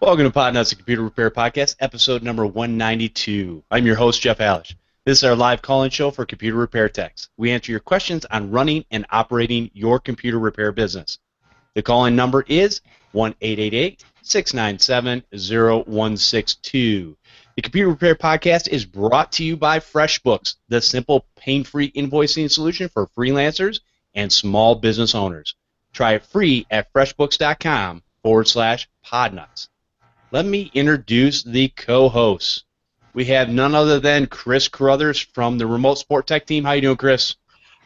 Welcome to Podnutz, the Computer Repair Podcast, episode number 192. I'm your host, Jeff Halash. This is our live call-in show for computer repair techs. We answer your questions on running and operating your computer repair business. The call-in number is 1-888-697-0162. The Computer Repair Podcast is brought to you by FreshBooks, the simple, pain-free invoicing solution for freelancers and small business owners. Try it free at freshbooks.com/podnuts. Let me introduce the co-hosts. We have none other than Chris Carruthers from the Remote Support Tech team. How you doing, Chris?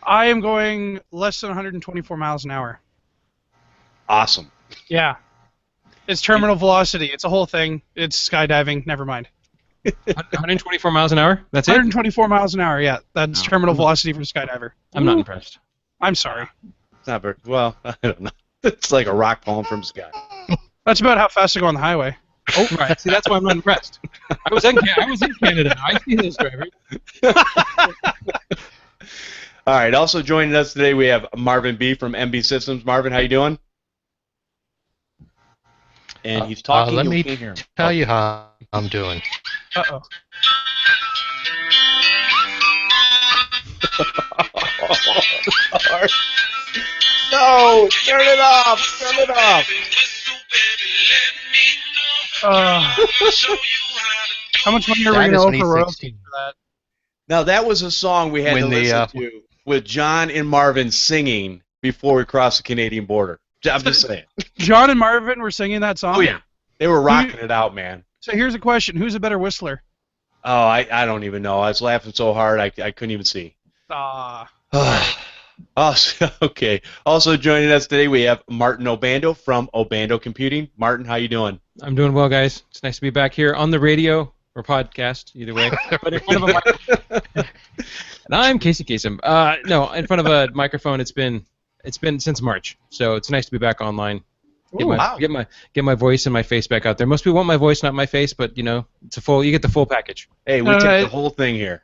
I am going less than 124 miles an hour. Awesome. Yeah. It's terminal velocity. It's a whole thing. It's skydiving. Never mind. 124 miles an hour? That's it? 124 miles an hour, yeah. That's terminal velocity for a skydiver. I'm not impressed. I'm sorry. It's not very, well, I don't know. It's like a rock falling from the sky. That's about how fast I go on the highway. Oh, right. See, that's why I'm not impressed. I was in Canada. I see those drivers. All right. Also joining us today, we have Marvin Bee from MB Systems. Marvin, how you doing? And he's talking. Let me hear him. tell you how I'm doing. Uh-oh. No! Turn it off! Turn it off! How much money are we going to owe for royalties for that? Now, that was a song we had to listen to with John and Marvin singing before we crossed the Canadian border. I'm just saying. John and Marvin were singing that song? Oh, yeah. They were rocking it out, man. So here's a question. Who's a better whistler? Oh, I don't even know. I was laughing so hard I couldn't even see. Okay. Also joining us today, we have Martin Obando from Obando Computing. Martin, how you doing? I'm doing well, guys. It's nice to be back here on the radio or podcast, either way. But in front of a microphone. And I'm Casey Kasem. No, in front of a microphone. It's been since March, so it's nice to be back online. Get my voice and my face back out there. Most people want my voice, not my face, but you know, you get the full package. Hey, we take the whole thing here.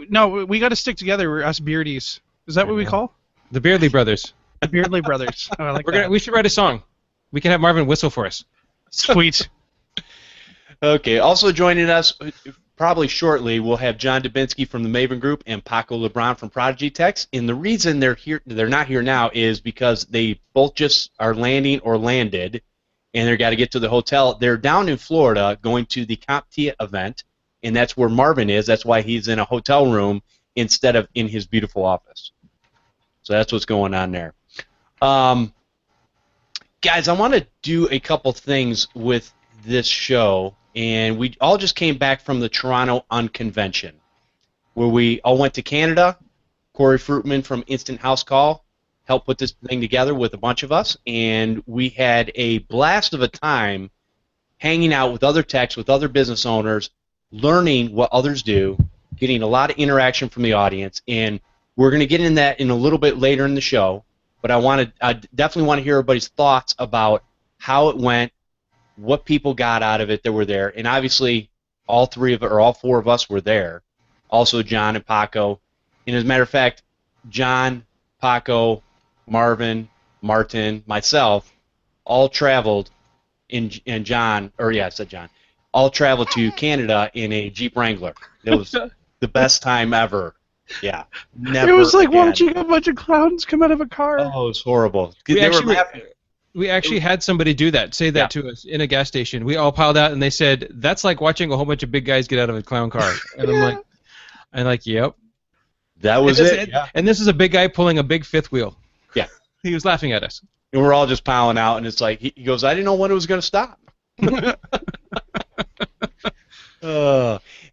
No, we got to stick together. We're us beardies. Is that what we call? The Beardley Brothers. The Beardley Brothers. Oh, I like that. We should write a song. We can have Marvin whistle for us. Sweet. Okay. Also joining us, probably shortly, we'll have John Dubinsky from the Maven Group and Paco Lebron from Prodigy Techs. And the reason they're not here now, is because they both just are landing or landed, and they've got to get to the hotel. They're down in Florida going to the CompTIA event, and that's where Marvin is. That's why he's in a hotel room instead of in his beautiful office. So that's what's going on there. Guys, I want to do a couple things with this show, and we all just came back from the Toronto Unconvention, where we all went to Canada. Corey Fruitman from Instant House Call helped put this thing together with a bunch of us, and we had a blast of a time hanging out with other techs, with other business owners, learning what others do, getting a lot of interaction from the audience, and we're going to get in that in a little bit later in the show, but I definitely want to hear everybody's thoughts about how it went, what people got out of it that were there, and obviously all four of us were there. Also John and Paco, and as a matter of fact, John, Paco, Marvin, Martin, myself, all traveled all traveled to Canada in a Jeep Wrangler. It was the best time ever. Yeah, never. It was like again. watching a bunch of clowns come out of a car. Oh, it was horrible. We actually had somebody do that, say that to us in a gas station. We all piled out, and they said, that's like watching a whole bunch of big guys get out of a clown car. And I'm like, yep. That was it. Yeah. And this is a big guy pulling a big fifth wheel. Yeah. He was laughing at us. And we're all just piling out, and it's like, he goes, I didn't know when it was going to stop.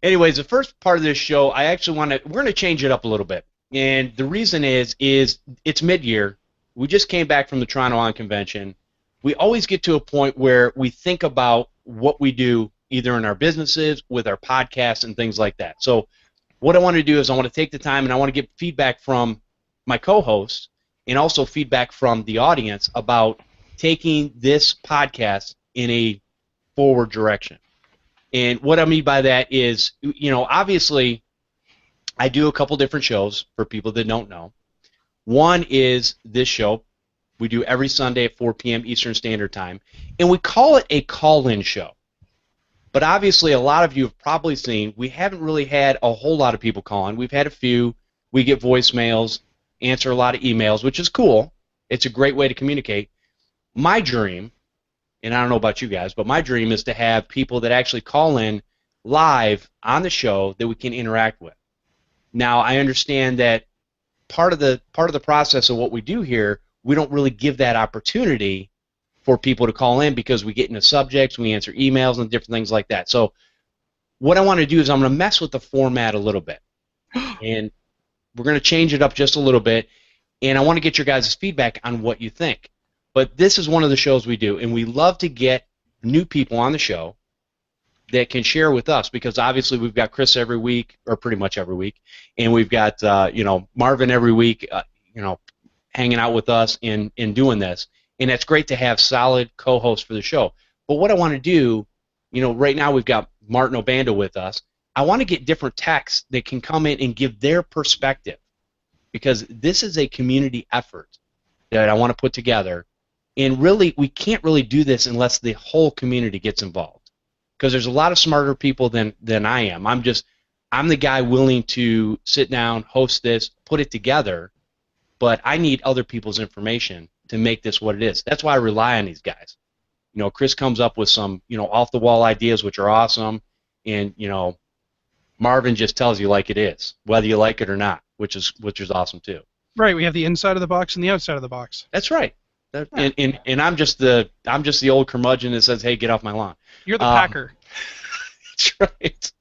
Anyways, the first part of this show, we're going to change it up a little bit. And the reason is it's mid-year. We just came back from the Toronto Unconvention. We always get to a point where we think about what we do either in our businesses, with our podcasts, and things like that. So what I want to do is I want to take the time and I want to get feedback from my co-hosts and also feedback from the audience about taking this podcast in a forward direction. And what I mean by that is, obviously I do a couple different shows for people that don't know. One is this show, We do every Sunday at 4 p.m. Eastern Standard Time, and we call it a call-in show. But obviously, a lot of you have probably seen we haven't really had a whole lot of people calling. We've had a few. We get voicemails, answer a lot of emails, which is cool. It's a great way to communicate. My dream, and I don't know about you guys, but my dream is to have people that actually call in live on the show that we can interact with. Now, I understand that part of the process of what we do here, we don't really give that opportunity for people to call in because we get into subjects, we answer emails and different things like that. So what I want to do is I'm going to mess with the format a little bit. And we're going to change it up just a little bit, and I want to get your guys' feedback on what you think. But this is one of the shows we do, and we love to get new people on the show that can share with us, because obviously we've got Chris every week, or pretty much every week, and we've got Marvin every week, hanging out with us in doing this. And it's great to have solid co-hosts for the show. But what I want to do, right now we've got Martin Obando with us. I want to get different techs that can come in and give their perspective, because this is a community effort that I want to put together. And really, we can't really do this unless the whole community gets involved, because there's a lot of smarter people than I am. I'm the guy willing to sit down, host this, put it together, but I need other people's information to make this what it is. That's why I rely on these guys. Chris comes up with some, off-the-wall ideas, which are awesome, and, Marvin just tells you like it is, whether you like it or not, which is awesome too. Right, we have the inside of the box and the outside of the box. That's right. And I'm just the old curmudgeon that says, "Hey, get off my lawn." You're the Packer. That's right.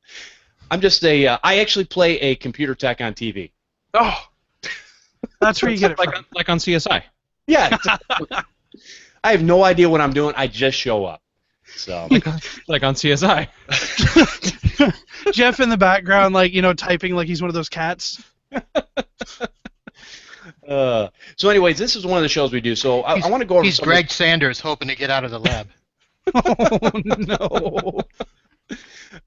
I'm just I actually play a computer tech on TV. Oh, that's where you get it from. Like on CSI. Yeah. I have no idea what I'm doing. I just show up. So. Like on CSI. Jeff in the background, typing like he's one of those cats. So anyways, this is one of the shows we do. So I want to go over. He's Greg Sanders hoping to get out of the lab. Oh no.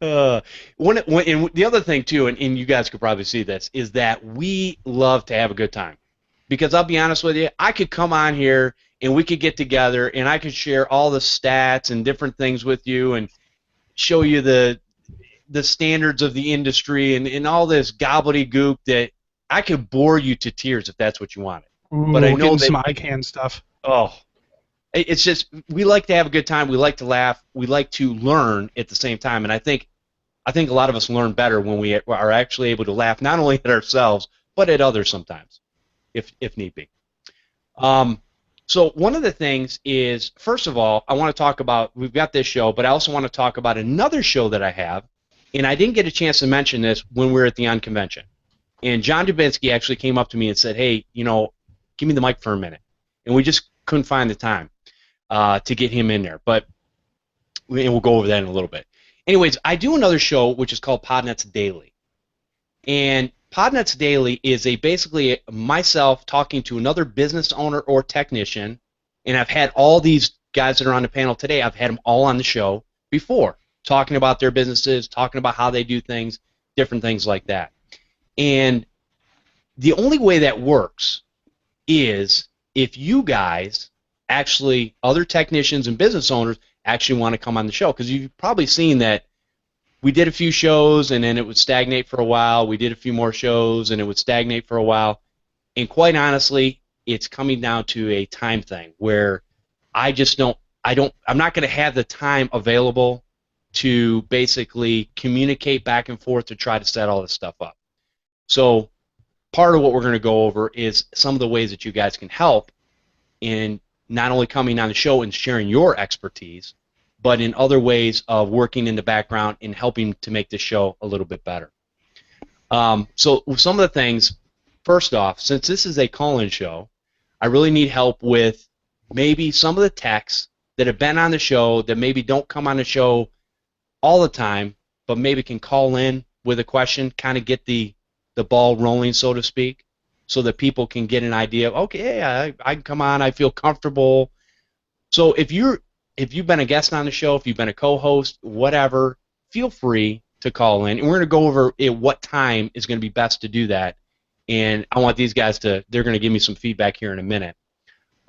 And the other thing too, and you guys could probably see this, is that we love to have a good time. Because I'll be honest with you, I could come on here and we could get together and I could share all the stats and different things with you and show you the standards of the industry and all this gobbledygook that I could bore you to tears if that's what you wanted. Ooh, but I know that some eye-can stuff. Oh, it's just we like to have a good time. We like to laugh. We like to learn at the same time. And I think a lot of us learn better when we are actually able to laugh not only at ourselves but at others sometimes, if need be. So one of the things is, first of all, I want to talk about, we've got this show, but I also want to talk about another show that I have, and I didn't get a chance to mention this when we were at the Unconvention. And John Dubinsky actually came up to me and said, "Hey, give me the mic for a minute." And we just couldn't find the time to get him in there. And we'll go over that in a little bit. Anyways, I do another show which is called Podnutz Daily. And Podnutz Daily is basically myself talking to another business owner or technician, and I've had all these guys that are on the panel today, I've had them all on the show before, talking about their businesses, talking about how they do things, different things like that. And the only way that works is if you guys actually, other technicians and business owners, actually want to come on the show, because you've probably seen that we did a few shows and then it would stagnate for a while. We did a few more shows and it would stagnate for a while. And quite honestly, it's coming down to a time thing where I'm not going to have the time available to basically communicate back and forth to try to set all this stuff up. So part of what we're going to go over is some of the ways that you guys can help in not only coming on the show and sharing your expertise, but in other ways of working in the background and helping to make this show a little bit better. So some of the things, first off, since this is a call-in show, I really need help with maybe some of the techs that have been on the show that maybe don't come on the show all the time, but maybe can call in with a question, kind of get the ball rolling, so to speak, so that people can get an idea of, okay, I can come on, I feel comfortable. So if you've been a guest on the show, if you've been a co-host, whatever, feel free to call in. And we're going to go over what time is going to be best to do that. And I want these guys they're going to give me some feedback here in a minute.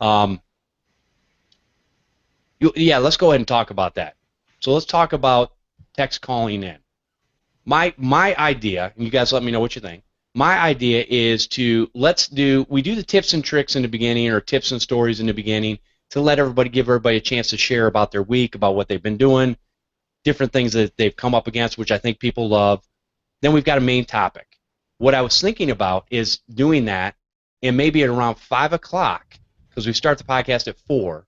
Yeah, let's go ahead and talk about that. So let's talk about text calling in. My idea, and you guys let me know what you think. My idea is we do the tips and tricks in the beginning, or tips and stories in the beginning, to give everybody a chance to share about their week, about what they've been doing, different things that they've come up against, which I think people love. Then we've got a main topic. What I was thinking about is doing that, and maybe at around 5 o'clock, because we start the podcast at 4,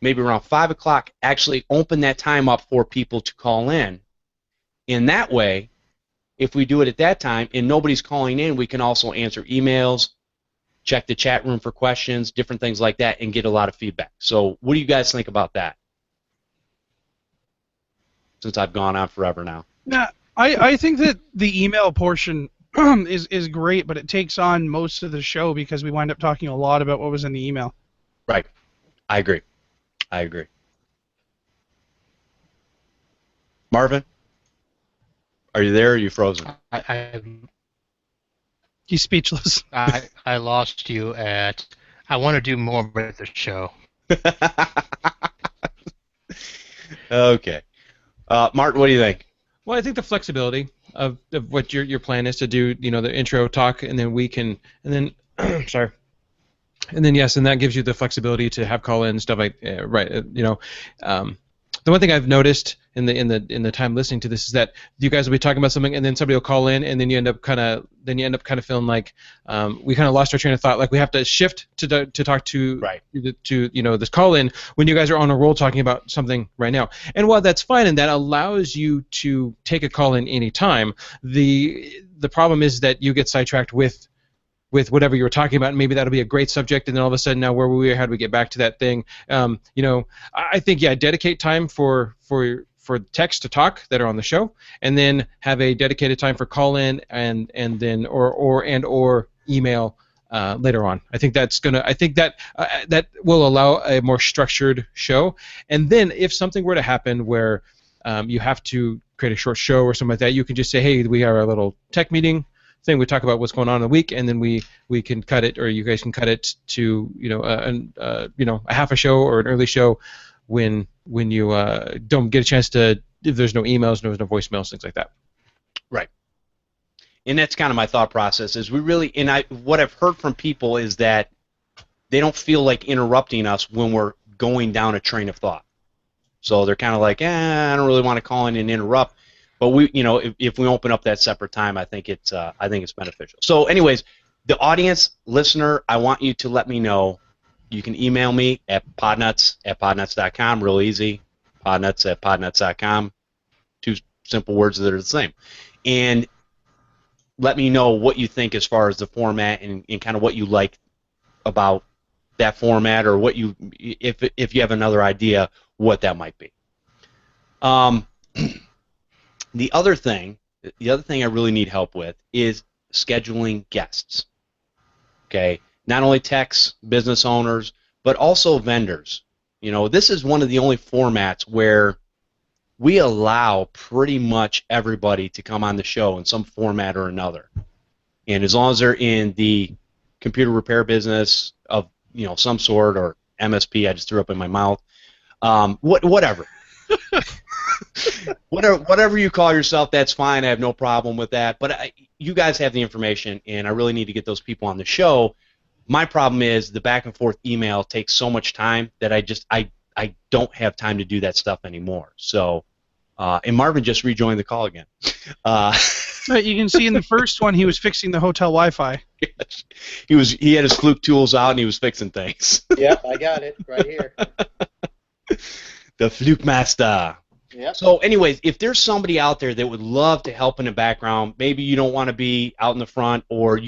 maybe around 5 o'clock, actually open that time up for people to call in. In that way, if we do it at that time and nobody's calling in, we can also answer emails, check the chat room for questions, different things like that, and get a lot of feedback. So what do you guys think about that? Since I've gone on forever now. Yeah, I think that the email portion is great, but it takes on most of the show because we wind up talking a lot about what was in the email. Right. I agree. Marvin? Are you there, or are you frozen? He's speechless. I lost you at. I want to do more with the show. Okay. Martin, what do you think? Well, I think the flexibility of what your plan is to do, the intro talk, and then sorry. And then yes, and that gives you the flexibility to have call in and stuff like right. The one thing I've noticed in the time listening to this is that you guys will be talking about something, and then somebody will call in, and then you end up kind of feeling like we kind of lost our train of thought. Like we have to shift to talk to this call in when you guys are on a roll talking about something right now. And while that's fine and that allows you to take a call in any time, the problem is that you get sidetracked with whatever you were talking about, and maybe that'll be a great subject, and then all of a sudden now where were we, how do we get back to that thing? I think dedicate time for text to talk that are on the show, and then have a dedicated time for call in and then or email later on. I think that will allow a more structured show. And then if something were to happen where you have to create a short show or something like that, you can just say, hey, we have a little tech meeting thing. We talk about what's going on in the week, and then we can cut it, or you guys can cut it to a half a show or an early show when you don't get a chance to, if there's no emails, there's no voicemails, things like that. Right. And that's kind of my thought process. Is what I've heard from people is that they don't feel like interrupting us when we're going down a train of thought. So they're kind of like, I don't really want to call in and interrupt. But if we open up that separate time, I think it's beneficial. So, anyways, the audience, listener, I want you to let me know. You can email me at podnutz@podnutz.com. Real easy. Podnutz@podnutz.com. Two simple words that are the same. And let me know what you think as far as the format and kind of what you like about that format, or if you have another idea what that might be. The other thing I really need help with is scheduling guests. Okay, not only techs, business owners, but also vendors. This is one of the only formats where we allow pretty much everybody to come on the show in some format or another. And as long as they're in the computer repair business of some sort, or MSP, I just threw up in my mouth, whatever. Whatever you call yourself, that's fine. I have no problem with that. But you guys have the information, and I really need to get those people on the show. My problem is the back and forth email takes so much time that I don't have time to do that stuff anymore. So, and Marvin just rejoined the call again. You can see in the first one he was fixing the hotel Wi-Fi. He had his Fluke tools out and he was fixing things. Yep, I got it right here. The Fluke Master. Yep. So anyways, if there's somebody out there that would love to help in the background, maybe you don't want to be out in the front, or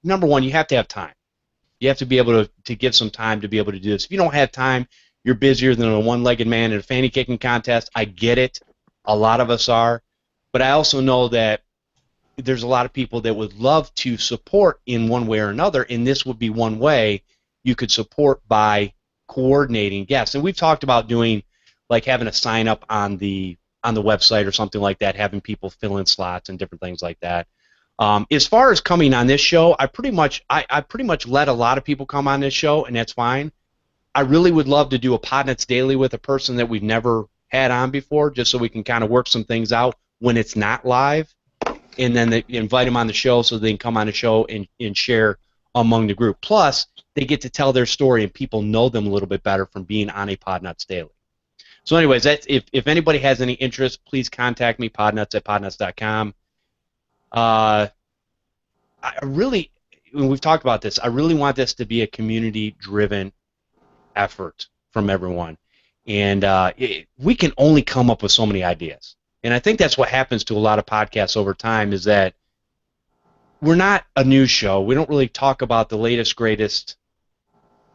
number one, you have to have time. You have to be able to give some time to be able to do this. If you don't have time, you're busier than a one-legged man in a fanny kicking contest. I get it. A lot of us are. But I also know that there's a lot of people that would love to support in one way or another, and this would be one way you could support by coordinating guests. And we've talked about doing, like, having a sign up on the website or something like that, having people fill in slots and different things like that. As far as coming on this show, I pretty much let a lot of people come on this show, and that's fine. I really would love to do a Podnutz Daily with a person that we've never had on before, just so we can kind of work some things out when it's not live, and then they invite them on the show so they can come on the show and share among the group. Plus, they get to tell their story, and people know them a little bit better from being on a Podnutz Daily. So anyways, if anybody has any interest, please contact me, podnutz@podnutz.com. I really, when we've talked about this, I really want this to be a community-driven effort from everyone. And we can only come up with so many ideas. And I think that's what happens to a lot of podcasts over time, is that we're not a news show. We don't really talk about the latest, greatest,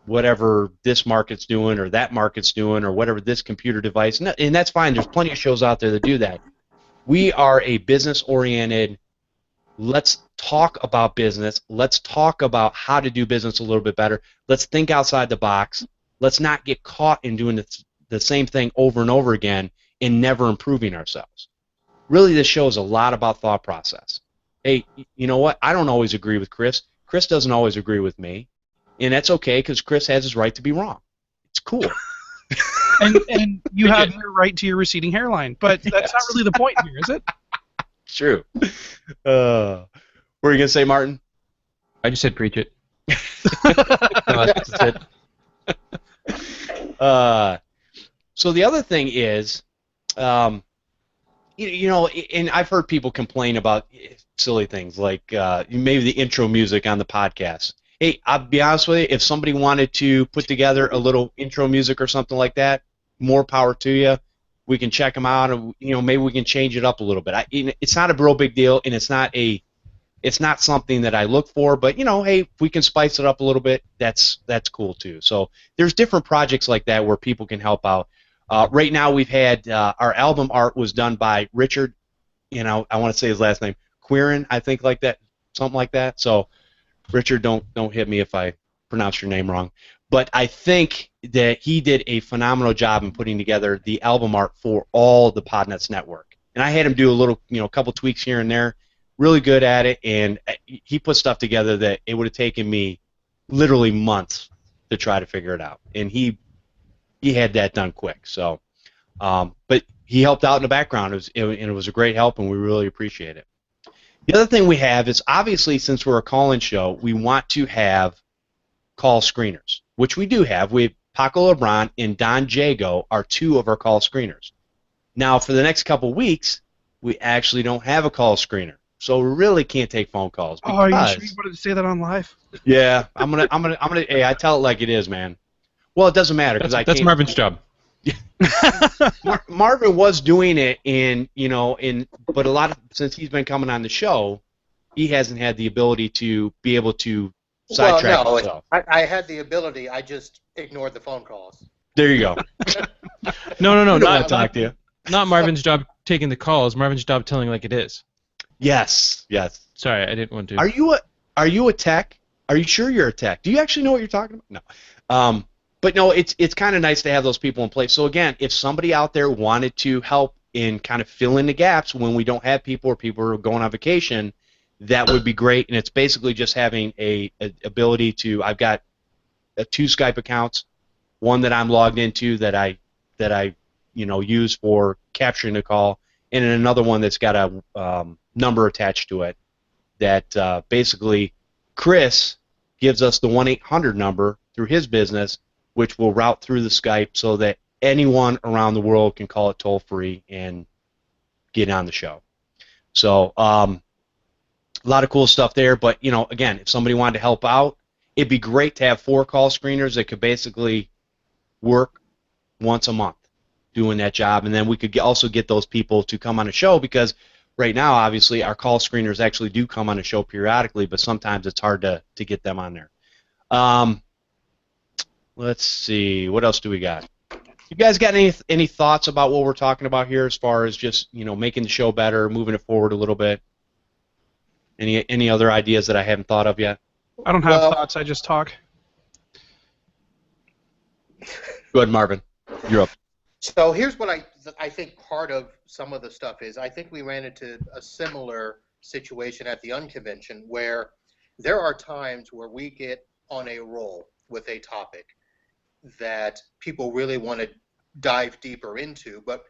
whatever this market's doing or that market's doing or whatever this computer device. And that's fine. There's plenty of shows out there that do that. We are a business-oriented, let's talk about business. Let's talk about how to do business a little bit better. Let's think outside the box. Let's not get caught in doing the same thing over and over again and never improving ourselves. Really, this show is a lot about thought process. Hey, you know what? I don't always agree with Chris. Chris doesn't always agree with me. And that's okay, because Chris has his right to be wrong. It's cool. and you have your right to your receding hairline, but that's not really the point here, is it? True. What were you going to say, Martin? I just said preach it. No, that's it. So the other thing is, you know, and I've heard people complain about silly things like maybe the intro music on the podcast. Hey, I'll be honest with you, if somebody wanted to put together a little intro music or something like that, more power to you. We can check them out, and you know, maybe we can change it up a little bit. It's not a real big deal, and it's not something that I look for. But you know, hey, if we can spice it up a little bit, that's cool too. So there's different projects like that where people can help out. Right now, we've had our album art was done by Richard. You know, I want to say his last name, Quirin, I think, like that, something like that. So Richard, don't hit me if I pronounce your name wrong. But I think that he did a phenomenal job in putting together the album art for all the Podnutz network. And I had him do a little, you know, a couple tweaks here and there. Really good at it, and he put stuff together that it would have taken me literally months to try to figure it out. And he had that done quick. So, but he helped out in the background, and it was a great help, and we really appreciate it. The other thing we have is, obviously, since we're a call-in show, we want to have call screeners, which we do have. We have Paco Lebron and Don Jago are two of our call screeners. Now, for the next couple weeks, we actually don't have a call screener, so we really can't take phone calls. Oh, are you sure you wanted to say that on live? Yeah, I'm gonna. Hey, I tell it like it is, man. Well, it doesn't matter because that's Marvin's job. Marvin was doing it, but a lot of, since he's been coming on the show, he hasn't had the ability to be able to sidetrack himself. I had the ability. I just ignored the phone calls. There you go. No, Not talk to you. Not Marvin's job taking the calls. Marvin's job telling like it is. Yes. Sorry, I didn't want to. Are you a tech? Are you sure you're a tech? Do you actually know what you're talking about? No. But no, it's kind of nice to have those people in place. So again, if somebody out there wanted to help in kind of fill in the gaps when we don't have people or people are going on vacation, that would be great. And it's basically just having a ability to. I've got two Skype accounts, one that I'm logged into that I use for capturing the call, and then another one that's got a number attached to it that basically Chris gives us the 1-800 number through his business, which will route through the Skype so that anyone around the world can call it toll-free and get on the show. So a lot of cool stuff there, but, again, if somebody wanted to help out, it'd be great to have 4 call screeners that could basically work once a month doing that job, and then we could also get those people to come on the show, because right now, obviously, our call screeners actually do come on the show periodically, but sometimes it's hard to get them on there. Let's see, what else do we got? You guys got any thoughts about what we're talking about here as far as just, making the show better, moving it forward a little bit? Any other ideas that I haven't thought of yet? I don't have thoughts, I just talk. Go ahead, Marvin. You're up. So here's what I think part of some of the stuff is. I think we ran into a similar situation at the Unconvention where there are times where we get on a roll with a topic that people really want to dive deeper into, but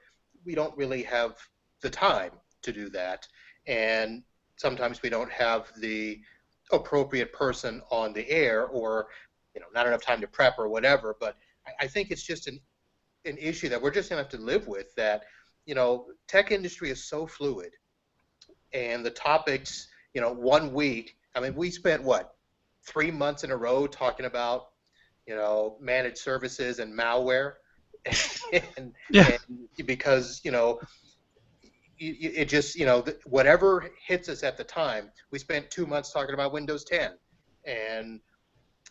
we don't really have the time to do that. And sometimes we don't have the appropriate person on the air, or not enough time to prep or whatever. But I think it's just an issue that we're just going to have to live with, that tech industry is so fluid, and the topics, 1 week, I mean, we spent what, 3 months in a row talking about managed services and malware, and because it just whatever hits us at the time. We spent 2 months talking about Windows 10, and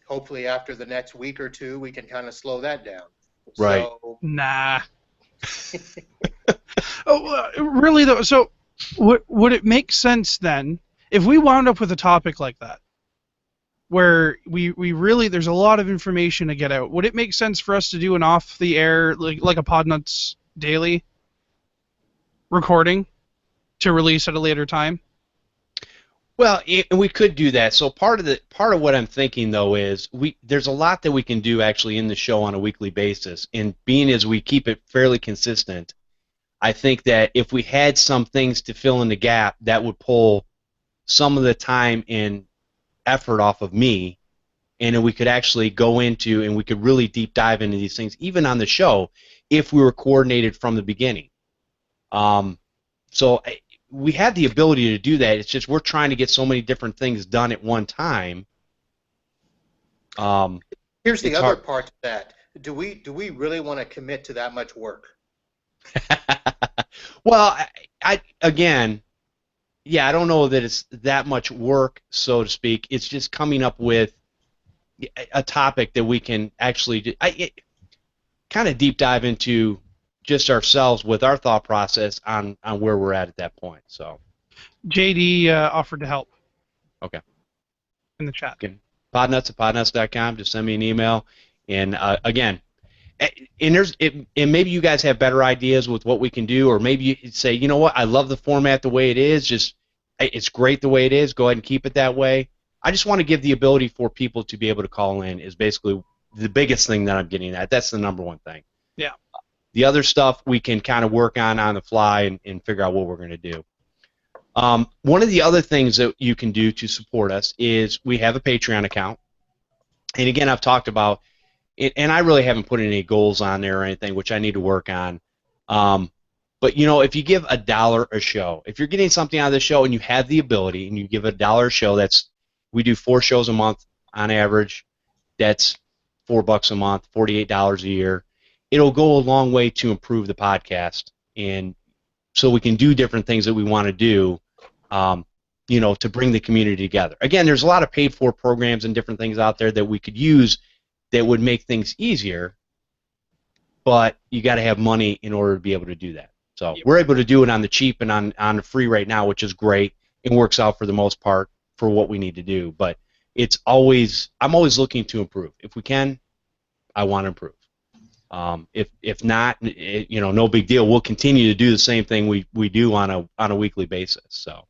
hopefully after the next week or two we can kind of slow that down. Right. So, Nah. Really though. So, would it make sense then if we wound up with a topic like that, where we really, there's a lot of information to get out? Would it make sense for us to do an off the air, like a Podnutz daily recording to release at a later time? Well, we could do that. So part of what I'm thinking though is there's a lot that we can do actually in the show on a weekly basis, and being as we keep it fairly consistent, I think that if we had some things to fill in the gap, that would pull some of the time and effort off of me, and then we could actually go into and we could really deep dive into these things even on the show if we were coordinated from the beginning. So we have the ability to do that. It's just we're trying to get so many different things done at one time. Here's the other part to that. Do we really want to commit to that much work? Well, I don't know that it's that much work, so to speak. It's just coming up with a topic that we can actually kind of deep dive into just ourselves with our thought process on where we're at that point. So, JD offered to help. Okay. In the chat. Podnutz at podnutz.com. Just send me an email. And again, and maybe you guys have better ideas with what we can do, or maybe you say, you know what, I love the format the way it is. Just it's great the way it is. Go ahead and keep it that way. I just want to give the ability for people to be able to call in is basically the biggest thing that I'm getting at. That's the number one thing. Yeah. The other stuff we can kind of work on the fly and figure out what we're going to do. One of the other things that you can do to support us is we have a Patreon account. And again, I've talked about it, and I really haven't put any goals on there or anything, which I need to work on. But, if you give $1 a show, if you're getting something out of the show and you have the ability and you give $1 a show, we do 4 shows a month on average. That's $4 a month, $48 a year. It'll go a long way to improve the podcast, and so we can do different things that we want to do, to bring the community together. Again, there's a lot of paid-for programs and different things out there that we could use that would make things easier, but you got to have money in order to be able to do that. So we're able to do it on the cheap and on the free right now, which is great. It works out for the most part for what we need to do, but I'm always looking to improve. If we can, I want to improve. If not, no big deal. We'll continue to do the same thing we do on a weekly basis. So,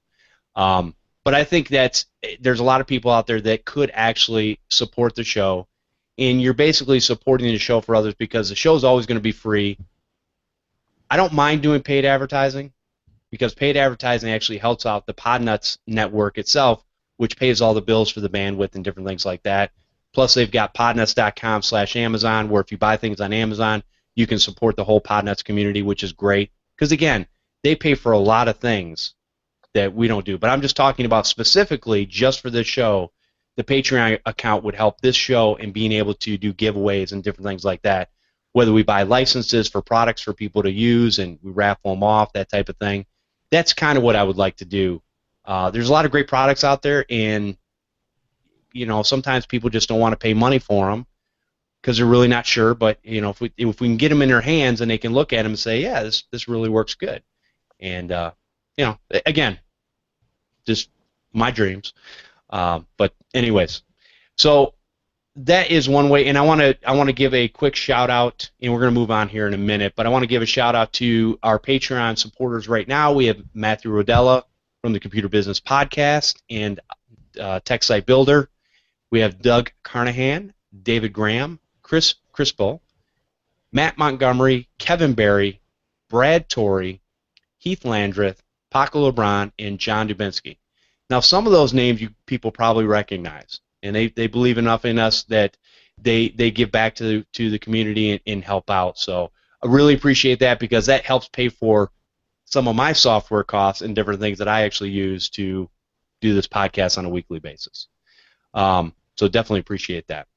but I think there's a lot of people out there that could actually support the show, and you're basically supporting the show for others because the show is always going to be free. I don't mind doing paid advertising because paid advertising actually helps out the Podnutz network itself, which pays all the bills for the bandwidth and different things like that. Plus, they've got podnutz.com/Amazon, where if you buy things on Amazon, you can support the whole Podnutz community, which is great. Because, again, they pay for a lot of things that we don't do. But I'm just talking about specifically just for this show, the Patreon account would help this show in being able to do giveaways and different things like that, whether we buy licenses for products for people to use and we raffle them off, that type of thing. That's kind of what I would like to do. There's a lot of great products out there, and sometimes people just don't want to pay money for them because they're really not sure. But if we can get them in their hands and they can look at them and say, yeah, this really works good, and again, just my dreams. But anyways, so that is one way, and I want to give a quick shout out, and we're going to move on here in a minute. But I want to give a shout out to our Patreon supporters right now. We have Matthew Rodella, from the Computer Business Podcast and Tech Site Builder. We have Doug Carnahan, David Graham, Chris Crispo, Matt Montgomery, Kevin Barry, Brad Torrey, Heath Landreth, Paco Lebron, and John Dubinsky. Now, some of those names you people probably recognize, and they believe enough in us that they give back to the community and help out. So I really appreciate that, because that helps pay for some of my software costs and different things that I actually use to do this podcast on a weekly basis. So definitely appreciate that.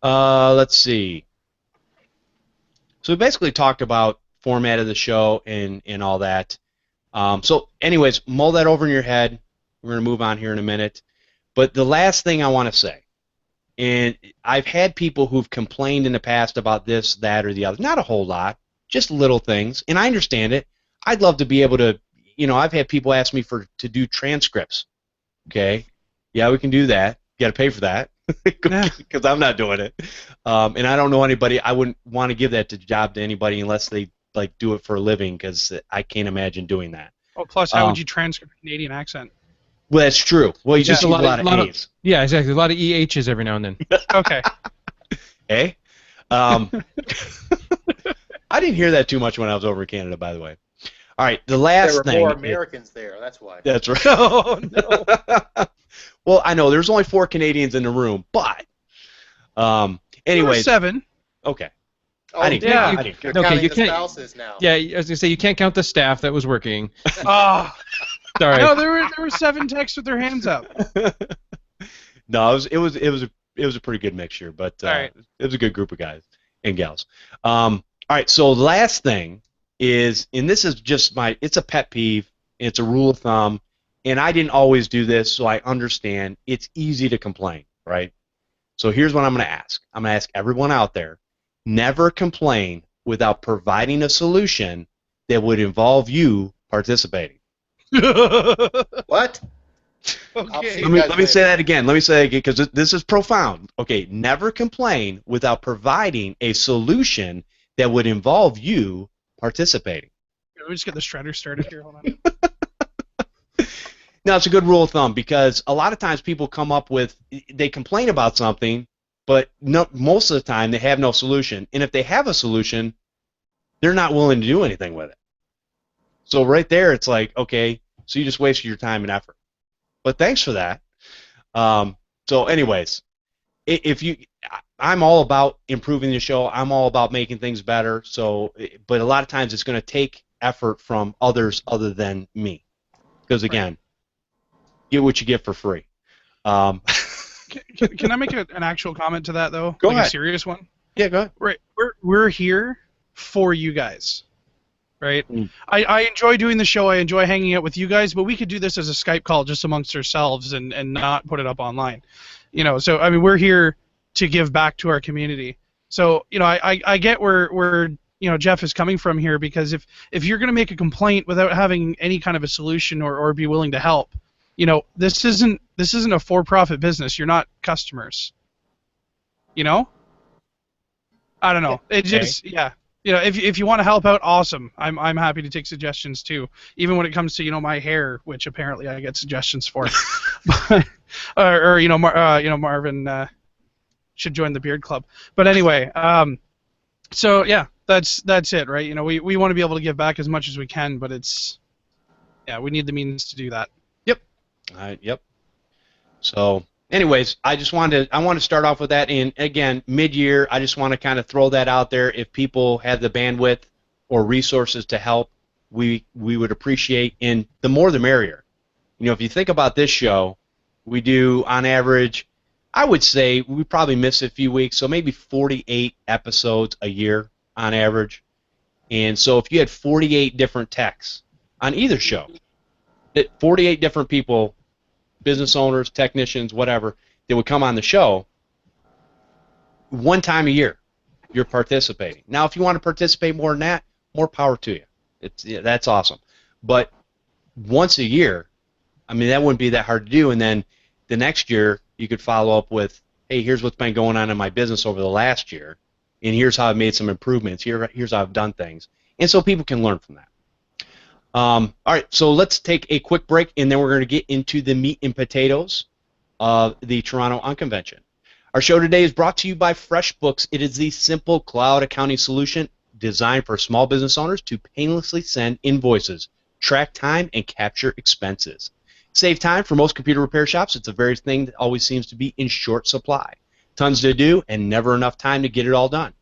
Let's see. So we basically talked about format of the show and all that. So anyways, mull that over in your head. We're going to move on here in a minute. But the last thing I want to say, and I've had people who've complained in the past about this, that, or the other. Not a whole lot, just little things, and I understand it. I'd love to be able to, I've had people ask me to do transcripts. Okay, yeah, we can do that. You got to pay for that, because I'm not doing it. And I don't know anybody. I wouldn't want to give that job to anybody unless they do it for a living, because I can't imagine doing that. Oh, plus, how would you transcribe a Canadian accent? Well, that's true. Well, you just use a lot of A's. Yeah, exactly. A lot of EHs every now and then. Okay. Hey? I didn't hear that too much when I was over in Canada, by the way. All right, the last thing. There were more Americans there, that's why. That's right. Oh, no. Well, I know there's only 4 Canadians in the room, but anyway. 7. Okay. Oh, I didn't yeah. You're Okay, counting you the can't. spouses now. Yeah, I was gonna say you can't count the staff that was working. Oh. Sorry. No, there were 7 techs with their hands up. No, it was a pretty good mixture, but right. It was a good group of guys and gals. All right, so the last thing is, and this is just it's a pet peeve, it's a rule of thumb, and I didn't always do this, so I understand. It's easy to complain, right? So here's what I'm going to ask. I'm going to ask everyone out there, never complain without providing a solution that would involve you participating. What? Okay. Let me say that again. Let me say that again, because this is profound. Okay, never complain without providing a solution that would involve you participating. Let me just get the shredder started here. Hold on. Now, it's a good rule of thumb, because a lot of times people come up with, they complain about something, but most of the time they have no solution. And if they have a solution, they're not willing to do anything with it. So right there, it's like, okay, so you just wasted your time and effort. But thanks for that. So anyways, I'm all about improving the show. I'm all about making things better. So, but a lot of times it's going to take effort from others other than me. Because again, get what you get for free. Can I make an actual comment to that, though? Go like ahead. A serious one? Yeah, go ahead. Right. We're here for you guys. Right? Mm. I enjoy doing the show. I enjoy hanging out with you guys, but we could do this as a Skype call just amongst ourselves and not put it up online. So, I mean, we're here to give back to our community. So, I get where Jeff is coming from here, because if you're going to make a complaint without having any kind of a solution or be willing to help, this isn't a for-profit business. You're not customers. I don't know. It just, yeah. If you want to help out, awesome. I'm happy to take suggestions too. Even when it comes to my hair, which apparently I get suggestions for, Marvin should join the beard club. But anyway, so yeah, that's it, right? We want to be able to give back as much as we can, but we need the means to do that. Yep. Yep. So, anyways, I want to start off with that. And again, mid-year, I just want to kind of throw that out there. If people have the bandwidth or resources to help, we would appreciate. And the more, the merrier. If you think about this show, we do on average, I would say we probably miss a few weeks, so maybe 48 episodes a year on average. And so if you had 48 different techs on either show, 48 different people, business owners, technicians, whatever, that would come on the show, one time a year, you're participating. Now, if you want to participate more than that, more power to you. That's awesome. But once a year, I mean, that wouldn't be that hard to do. And then the next year, you could follow up with, hey, here's what's been going on in my business over the last year, and here's how I've made some improvements. Here's how I've done things. And so people can learn from that. All right, so let's take a quick break, and then we're going to get into the meat and potatoes of the Toronto Unconvention. Our show today is brought to you by FreshBooks. It is the simple cloud accounting solution designed for small business owners to painlessly send invoices, track time, and capture expenses. Save time for most computer repair shops. It's a very thing that always seems to be in short supply. Tons to do and never enough time to get it all done.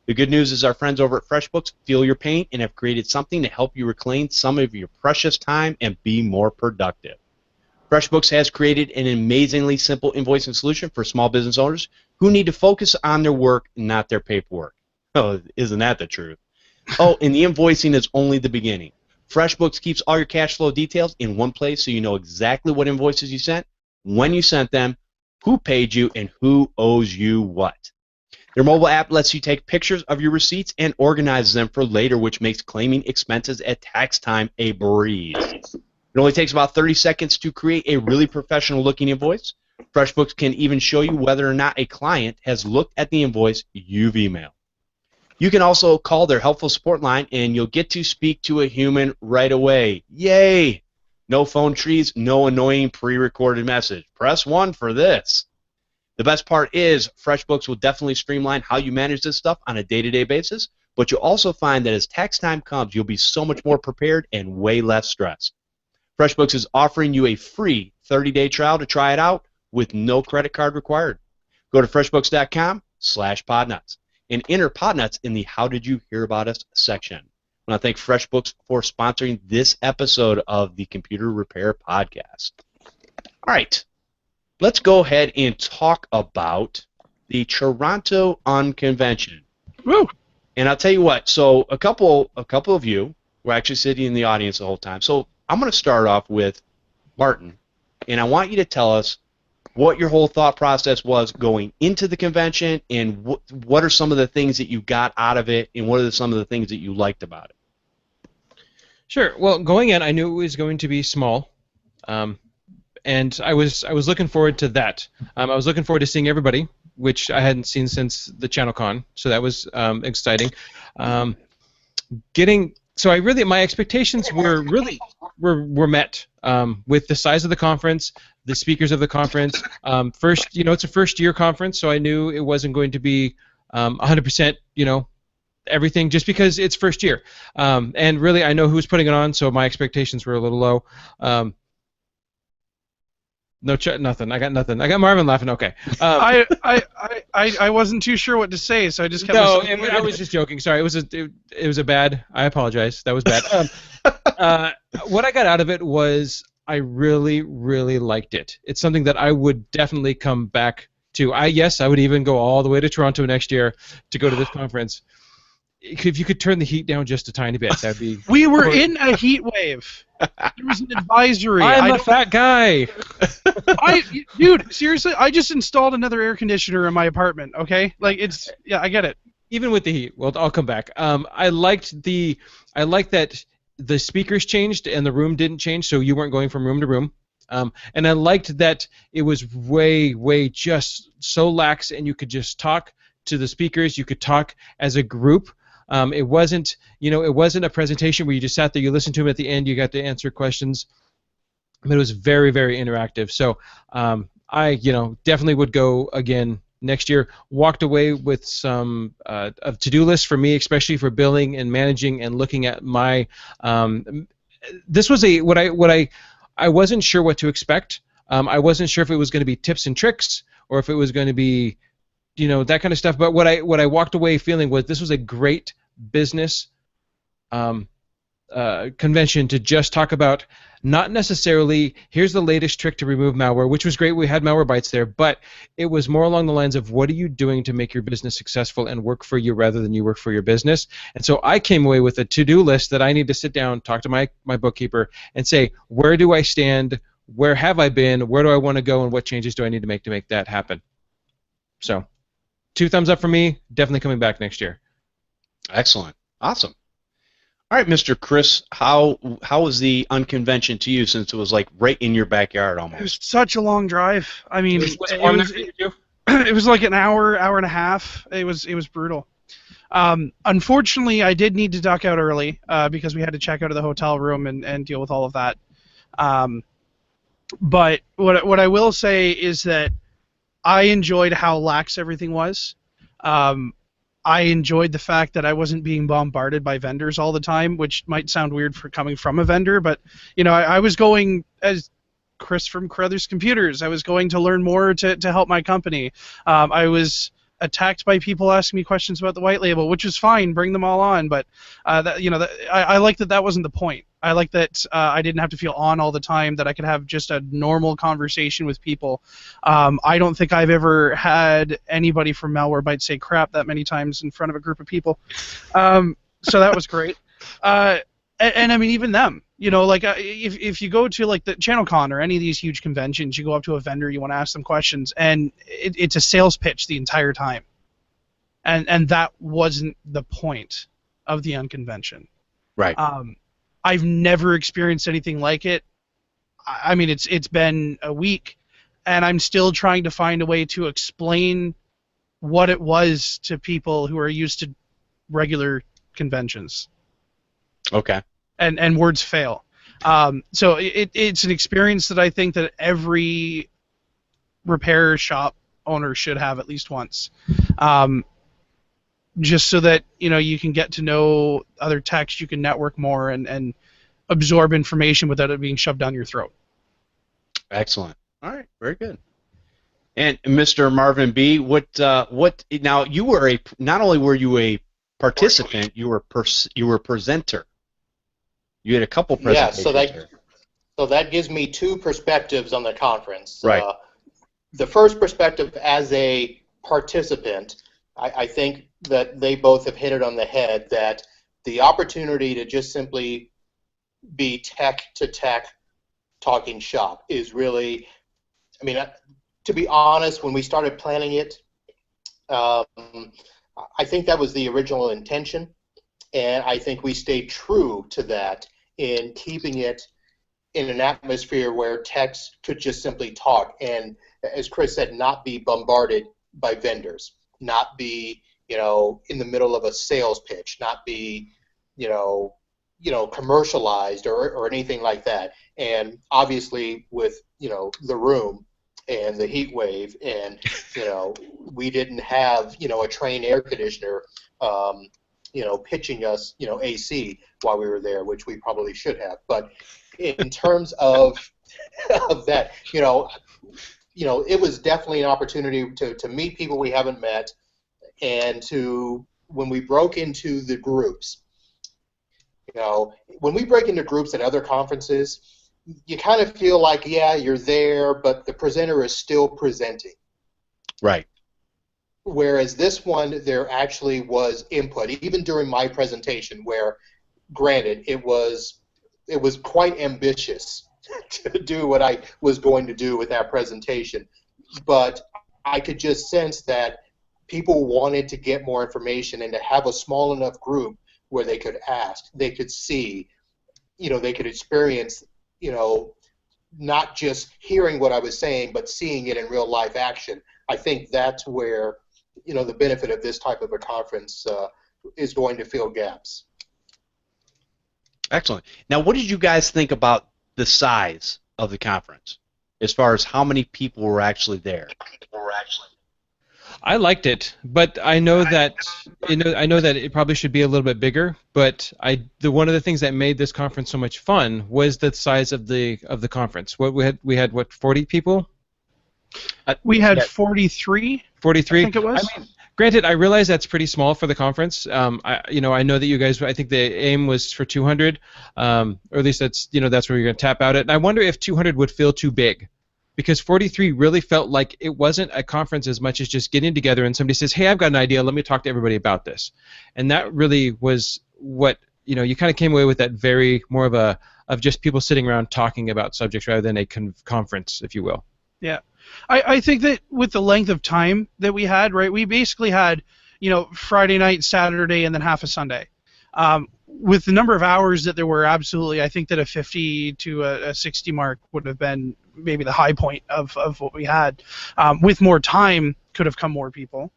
The good news is our friends over at FreshBooks feel your pain and have created something to help you reclaim some of your precious time and be more productive. FreshBooks has created an amazingly simple invoicing solution for small business owners who need to focus on their work, not their paperwork. Oh, isn't that the truth? Oh, and the invoicing is only the beginning. FreshBooks keeps all your cash flow details in one place so you know exactly what invoices you sent, when you sent them, who paid you, and who owes you what. Their mobile app lets you take pictures of your receipts and organizes them for later, which makes claiming expenses at tax time a breeze. It only takes about 30 seconds to create a really professional-looking invoice. FreshBooks can even show you whether or not a client has looked at the invoice you've emailed. You can also call their helpful support line, and you'll get to speak to a human right away. Yay! No phone trees, no annoying pre-recorded message. Press 1 for this. The best part is FreshBooks will definitely streamline how you manage this stuff on a day-to-day basis, but you'll also find that as tax time comes, you'll be so much more prepared and way less stressed. FreshBooks is offering you a free 30-day trial to try it out with no credit card required. Go to freshbooks.com/podnuts and enter Podnutz in the How Did You Hear About Us section. I want to thank FreshBooks for sponsoring this episode of the Computer Repair Podcast. All right. Let's go ahead and talk about the Toronto Unconvention. Woo! And I'll tell you what. So a couple of you were actually sitting in the audience the whole time. So I'm going to start off with Martin, and I want you to tell us what your whole thought process was going into the convention, and what are some of the things that you got out of it, and what are some of the things that you liked about it. Sure. Well, going in, I knew it was going to be small. And I was looking forward to that. I was looking forward to seeing everybody, which I hadn't seen since the ChannelCon, so that was exciting. My expectations were met with the size of the conference, the speakers of the conference. It's a first-year conference, so I knew it wasn't going to be 100%, everything just because it's first year. And really, I know who's putting it on, so my expectations were a little low. Nothing. I got nothing. I got Marvin laughing. Okay. I wasn't too sure what to say, so I just kept. No, I was just joking. Sorry, it was a bad. I apologize. That was bad. What I got out of it was I really, really liked it. It's something that I would definitely come back to. I would even go all the way to Toronto next year to go to this conference. If you could turn the heat down just a tiny bit, that'd be. We were in a heat wave. There was an advisory. I'm a fat guy. Dude, seriously, I just installed another air conditioner in my apartment. Okay, I get it. Even with the heat, well, I'll come back. I liked that the speakers changed and the room didn't change, so you weren't going from room to room. And I liked that it was way just so lax, and you could just talk to the speakers. You could talk as a group. It wasn't a presentation where you just sat there, you listened to them at the end, you got to answer questions. But it was very, very interactive. So I definitely would go again next year. Walked away with some of to-do lists for me, especially for billing and managing and looking at my. This was I wasn't sure what to expect. I wasn't sure if it was going to be tips and tricks or if it was going to be, that kind of stuff. But what I walked away feeling was this was a great business convention to just talk about, not necessarily here's the latest trick to remove malware, which was great. We had Malware Bytes there, but it was more along the lines of what are you doing to make your business successful and work for you rather than you work for your business. And so I came away with a to-do list that I need to sit down, talk to my bookkeeper, and say, where do I stand? Where have I been? Where do I want to go? And what changes do I need to make that happen? So 2 thumbs up for me. Definitely coming back next year. Excellent. Awesome. All right, Mr. Chris, how was the Unconvention to you, since it was like right in your backyard almost? It was such a long drive. I mean, Was it long enough for you to do? It was like an hour and a half. It was brutal. Unfortunately, I did need to duck out early because we had to check out of the hotel room and deal with all of that. But what I will say is that I enjoyed how lax everything was. I enjoyed the fact that I wasn't being bombarded by vendors all the time, which might sound weird for coming from a vendor, but I was going as Chris from Carruthers Computers. I was going to learn more to help my company. I was attacked by people asking me questions about the white label, which is fine. Bring them all on, but I like that wasn't the point. I like that I didn't have to feel on all the time, that I could have just a normal conversation with people. I don't think I've ever had anybody from Malwarebytes say crap that many times in front of a group of people. So that was great. And I mean, even them, if you go to like the ChannelCon or any of these huge conventions, you go up to a vendor, you want to ask them questions, and it's a sales pitch the entire time. And that wasn't the point of the Unconvention. Right. I've never experienced anything like it. I mean, it's been a week, and I'm still trying to find a way to explain what it was to people who are used to regular conventions. Okay. And words fail. So it's an experience that I think that every repair shop owner should have at least once. Just so that you can get to know other techs, you can network more and absorb information without it being shoved down your throat. Excellent. All right, very good. And Mr. Marvin Bee, what now you were not only were you a participant, you were a presenter. You had a couple presentations. Yeah, so that gives me two perspectives on the conference. Right. The first perspective as a participant, I think that they both have hit it on the head, that the opportunity to just simply be tech to tech talking shop is really, I mean, to be honest, when we started planning it, I think that was the original intention, and I think we stayed true to that in keeping it in an atmosphere where techs could just simply talk and, as Chris said, not be bombarded by vendors, not be in the middle of a sales pitch, not be commercialized or anything like that. And obviously with the room and the heat wave, and we didn't have a trained air conditioner pitching us AC while we were there, which we probably should have. But in terms of that, it was definitely an opportunity to meet people we haven't met, and when we broke into the groups, when we break into groups at other conferences, you kind of feel like, yeah, you're there, but the presenter is still presenting. Right. Whereas this one, there actually was input, even during my presentation, where, granted, it was quite ambitious to do what I was going to do with that presentation, but I could just sense that people wanted to get more information and to have a small enough group where they could ask, they could see, they could experience, not just hearing what I was saying, but seeing it in real life action. I think that's where, the benefit of this type of a conference is going to fill gaps. Excellent. Now, what did you guys think about the size of the conference, as far as how many people were actually there? I liked it, but I know that it probably should be a little bit bigger. But one of the things that made this conference so much fun was the size of the conference. What we had 40 people. We had 43. 43. I think it was. I mean, granted, I realize that's pretty small for the conference. I know that you guys. I think the aim was for 200, or at least that's where you're going to tap out at. And I wonder if 200 would feel too big. Because 43 really felt like it wasn't a conference as much as just getting together and somebody says, hey, I've got an idea, let me talk to everybody about this. And that really was what, you kind of came away with that very more of just people sitting around talking about subjects rather than a conference, if you will. Yeah. I think that with the length of time that we had, right, we basically had, Friday night, Saturday, and then half a Sunday. With the number of hours that there were, absolutely, I think that a 50 to a 60 mark would have been maybe the high point of what we had. With more time, could have come more people.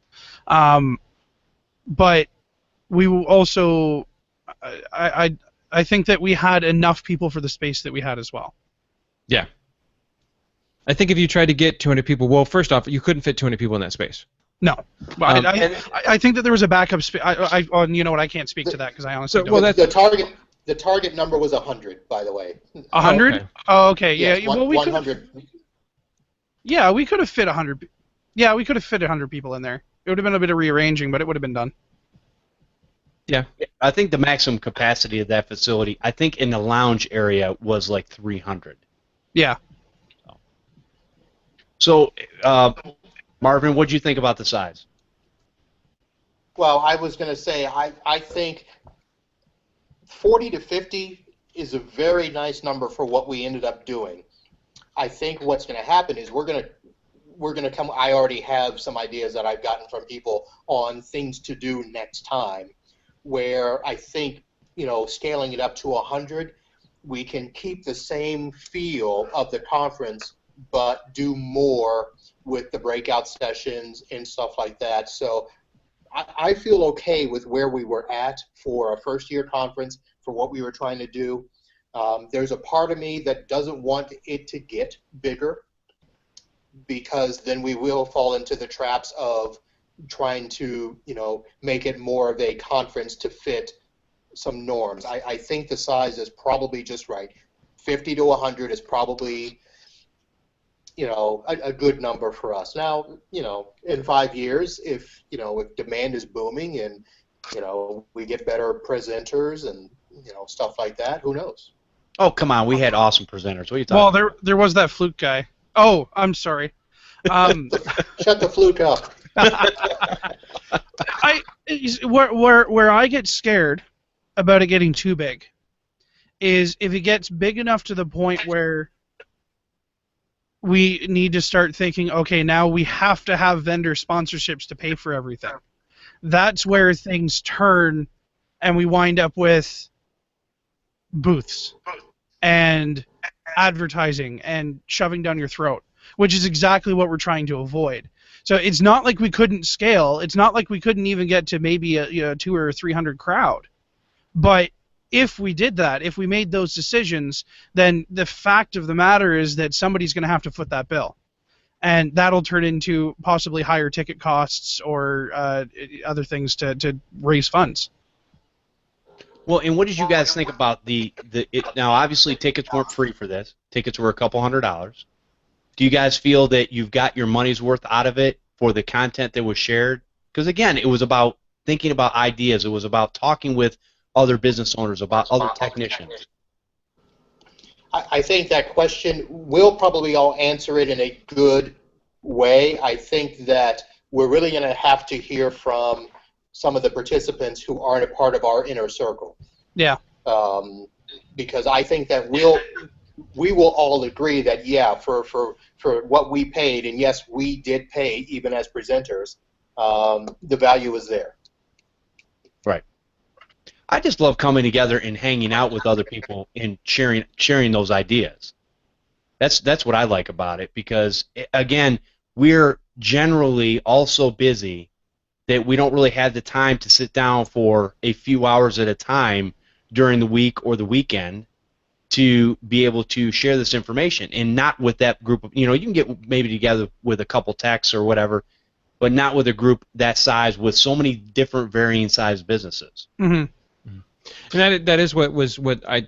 But we will also, I think that we had enough people for the space that we had as well. Yeah. I think if you tried to get 200 people, well, first off, you couldn't fit 200 people in that space. No, but And- I think that there was a backup space. You know what? I can't speak to that because I honestly So, don't. well, The, that's the target number was 100, by the way. 100? okay. Oh, okay. Yes, Yeah. Well, we could. 100. Yeah, we could have fit 100. Yeah, we could have fit 100 people in there. It would have been a bit of rearranging, but it would have been done. Yeah. I think the maximum capacity of that facility, I think in the lounge area, was like 300. Yeah. So, Marvin, what do you think about the size? Well, I was going to say, I think 40 to 50 is a very nice number for what we ended up doing. I think what's going to happen is we're going to come. I already have some ideas that I've gotten from people on things to do next time, where I think, scaling it up to 100, we can keep the same feel of the conference, but do more with the breakout sessions and stuff like that. So I feel okay with where we were at for a first-year conference, for what we were trying to do. There's a part of me that doesn't want it to get bigger, because then we will fall into the traps of trying to, make it more of a conference to fit some norms. I think the size is probably just right. 50 to 100 is probably, a good number for us. Now, in 5 years, if demand is booming and, we get better presenters and, stuff like that, who knows? Oh, come on. We had awesome presenters. What are you talking Well, about? there was that fluke guy. Oh, I'm sorry. Shut the fluke up. Where I get scared about it getting too big is if it gets big enough to the point where we need to start thinking, okay, now we have to have vendor sponsorships to pay for everything. That's where things turn and we wind up with booths and advertising and shoving down your throat, which is exactly what we're trying to avoid. So it's not like we couldn't scale. It's not like we couldn't even get to maybe a 200 or 300 crowd. But if we did that, if we made those decisions, then the fact of the matter is that somebody's going to have to foot that bill. And that'll turn into possibly higher ticket costs or other things to raise funds. Well, and what did you guys think about now, obviously, tickets weren't free for this. Tickets were a couple $100s. Do you guys feel that you've got your money's worth out of it for the content that was shared? Because, again, it was about thinking about ideas. It was about talking with other business owners, about other technicians. I think that question, we'll probably all answer it in a good way. I think that we're really going to have to hear from some of the participants who aren't a part of our inner circle. Yeah. Because I think that we will all agree that, yeah, for what we paid, and yes, we did pay even as presenters, the value is there. Right. I just love coming together and hanging out with other people and sharing those ideas. That's what I like about it, because, again, we're generally all so busy that we don't really have the time to sit down for a few hours at a time during the week or the weekend to be able to share this information, and not with that group of, you can get maybe together with a couple techs or whatever, but not with a group that size with so many different varying sized businesses. Mm-hmm. And that is what I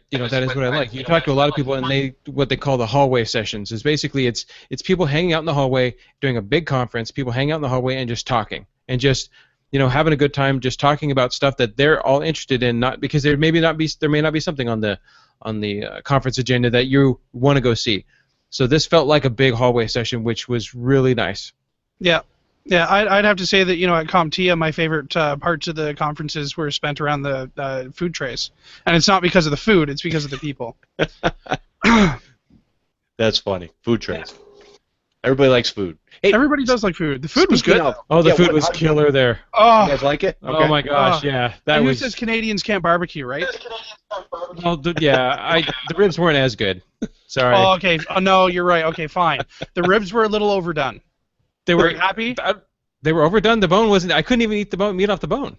like. You talk to a lot of people, and what they call the hallway sessions is basically it's people hanging out in the hallway doing a big conference, people hanging out in the hallway and just talking and just having a good time, just talking about stuff that they're all interested in, not because there may not be something on the conference agenda that you want to go see. So this felt like a big hallway session, which was really nice. Yeah. Yeah, I'd have to say that, at CompTIA, my favorite parts of the conferences were spent around the food trays. And it's not because of the food, it's because of the people. That's funny. Food trays. Everybody likes food. Hey, everybody does like food. The food was good. The food was killer there. Oh, you guys like it? Okay. Oh my gosh, yeah. That was. Who says Canadians can't barbecue, right? Well, the ribs weren't as good. Sorry. Oh, okay. Oh, no, you're right. Okay, fine. The ribs were a little overdone. They were happy. They were overdone. The bone wasn't. I couldn't even eat the meat off the bone.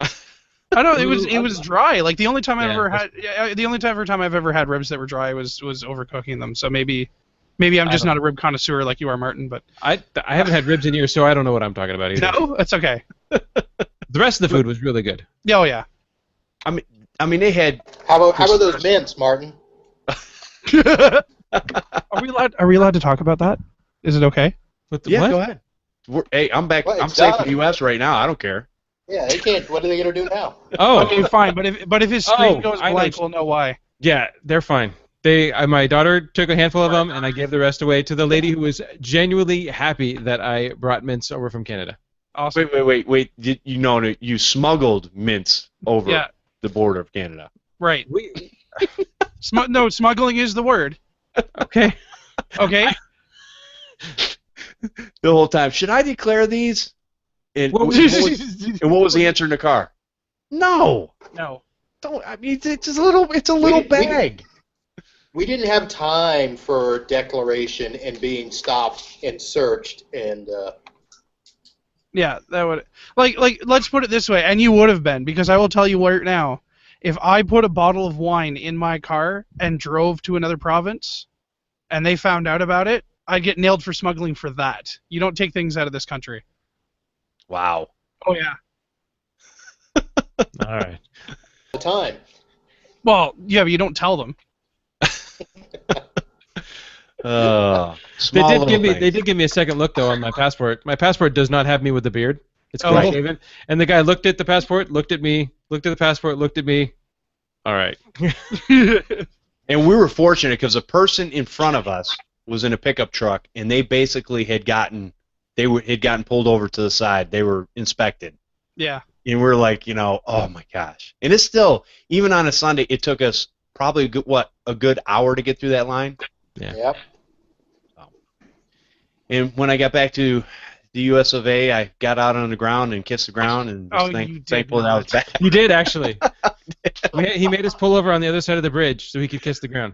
I know it was dry. Like the only time Yeah, I've ever had ribs that were dry was overcooking them. So maybe I'm just not a rib connoisseur like you are, Martin. But I haven't had ribs in years, so I don't know what I'm talking about either. no, that's okay. The rest of the food was really good. Oh yeah. I mean, they had. How about those mints, Martin? Are we allowed to talk about that? Is it okay? What? Go ahead. Hey, I'm back. Well, I'm safe in the U.S. right now. I don't care. Yeah, they can't. What are they gonna do now? Oh, Okay, fine. But if his screen goes I blank, know. we'll know why. yeah, they're fine. My daughter took a handful of them, and I gave the rest away to the lady who was genuinely happy that I brought mints over from Canada. Awesome. Wait. You smuggled mints over the border of Canada. Right. No, smuggling is the word. Okay. Okay. The whole time, should I declare these? And What what was the answer in the car? No. No. Don't. I mean, it's just a little. It's a little bag. We didn't have time for declaration and being stopped and searched and. Yeah, that would like let's put it this way, and you would have been, because I will tell you right now, if I put a bottle of wine in my car and drove to another province, and they found out about it, I'd get nailed for smuggling for that. You don't take things out of this country. Wow. Oh yeah. All right. The time. Well, yeah, but you don't tell them. They did give me a second look though on my passport. My passport does not have me with the beard. It's clean shaven. And the guy looked at the passport, looked at me, looked at the passport, looked at me. All right. And we were fortunate because the person in front of us was in a pickup truck, and they basically had gotten pulled over to the side. They were inspected. Yeah. And we're like, oh my gosh. And it's still, even on a Sunday, it took us probably a good hour to get through that line. Yeah. Yep. And when I got back to the U.S. of A., I got out on the ground and kissed the ground and was thankful that I was back. You did actually. He made us pull over on the other side of the bridge so he could kiss the ground.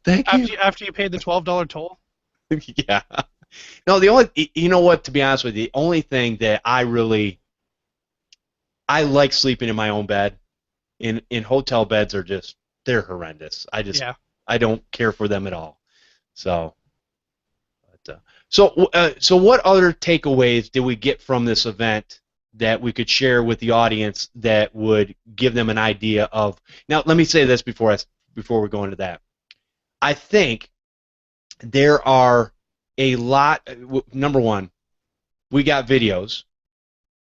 Thank you. After you paid the $12 toll. Yeah. No, you know what? To be honest with you, the only thing that I like sleeping in my own bed. In hotel beds they're horrendous. I don't care for them at all. So what other takeaways did we get from this event that we could share with the audience that would give them an idea of? Now, let me say this before we go into that. I think there are a lot. Number one, we got videos.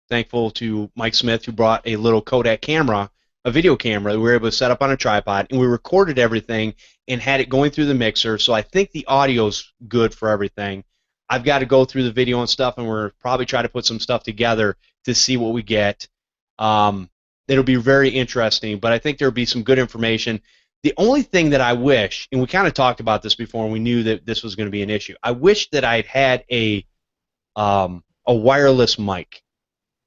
Thankful to Mike Smith, who brought a little Kodak camera, a video camera that we were able to set up on a tripod, and we recorded everything and had it going through the mixer. So I think the audio's good for everything. I've got to go through the video and stuff, and we're probably try to put some stuff together to see what we get. It'll be very interesting, but I think there'll be some good information. The only thing that I wish, and we kind of talked about this before, and we knew that this was going to be an issue, I wish that I'd had a wireless mic.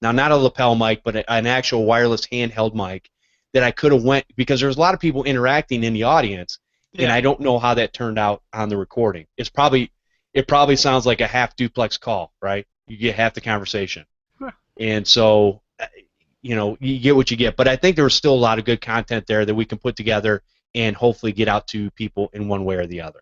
Now, not a lapel mic, but an actual wireless handheld mic that I could have went, because there's a lot of people interacting in the audience, and I don't know how that turned out on the recording. It probably sounds like a half duplex call, right? You get half the conversation. And so, you get what you get. But I think there was still a lot of good content there that we can put together and hopefully get out to people in one way or the other.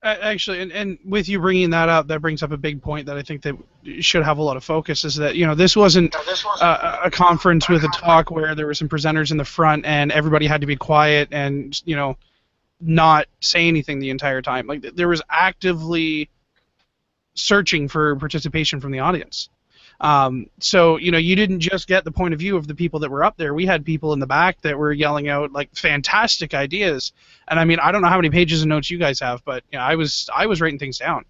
Actually, and with you bringing that up, that brings up a big point that I think that should have a lot of focus, is that, this wasn't a conference with a talk where there were some presenters in the front and everybody had to be quiet and, not say anything the entire time. Like, there was actively searching for participation from the audience. So, you didn't just get the point of view of the people that were up there. We had people in the back that were yelling out, like, fantastic ideas. And, I mean, I don't know how many pages of notes you guys have, but I was writing things down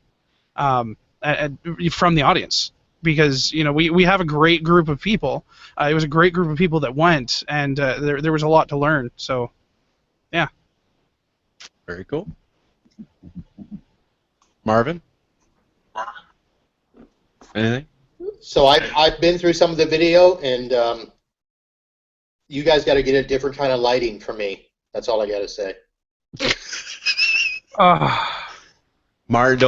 from the audience. Because, we have a great group of people. It was a great group of people that went, and there was a lot to learn. So, yeah. Very cool. Marvin? Anything? So I've been through some of the video, and you guys got to get a different kind of lighting for me. That's all I got to say. Martin,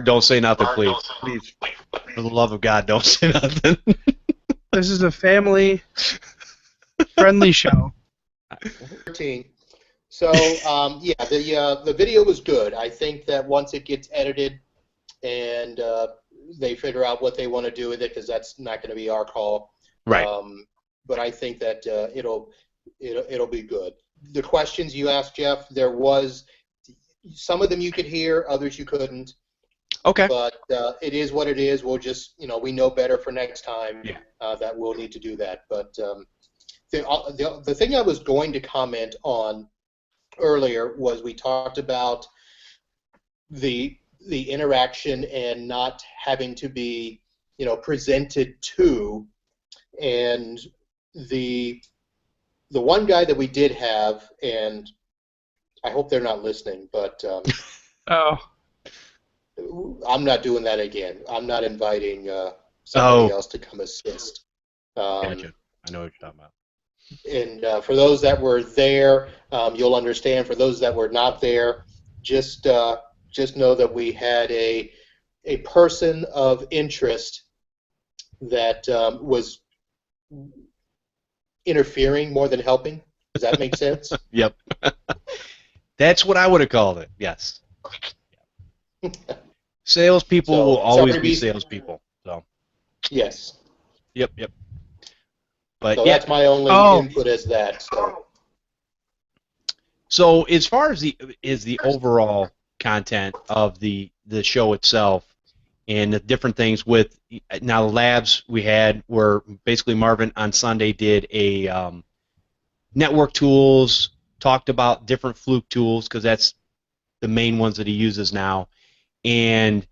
don't say nothing, please. Please, for the love of God, don't say nothing. This is a family Friendly show. 13. So yeah, the video was good. I think that once it gets edited and they figure out what they want to do with it, because that's not going to be our call. Right. But I think that it'll be good. The questions you asked, Jeff, there was some of them you could hear, others you couldn't. Okay. But it is what it is. We'll just, we know better for next time. Yeah. That we'll need to do that. But the thing I was going to comment on earlier was we talked about the interaction and not having to be, presented to, and the one guy that we did have, and I hope they're not listening, but Oh. I'm not doing that again. I'm not inviting somebody else to come assist. Gotcha. I know what you're talking about. And for those that were there, you'll understand. For those that were not there, just know that we had a person of interest that was interfering more than helping. Does that make sense? Yep. That's what I would have called it. Yes. Salespeople will always be salespeople. So. Yes. Yep. But so yeah. that's my only input as that. So as far as the overall content of the show itself and the different things with now the labs we had were basically Marvin on Sunday did a network tools, talked about different fluke tools because that's the main ones that he uses now, and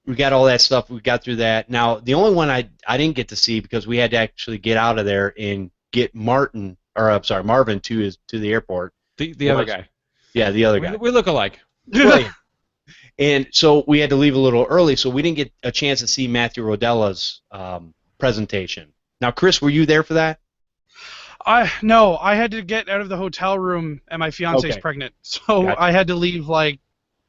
we got all that stuff. We got through that. Now the only one I didn't get to see because we had to actually get out of there and get Marvin to the airport. The other guy. Yeah, the other guy. We look alike. Right. And so we had to leave a little early, so we didn't get a chance to see Matthew Rodella's presentation. Now, Chris, were you there for that? No, I had to get out of the hotel room, and my fiance's pregnant, so Gotcha. I had to leave like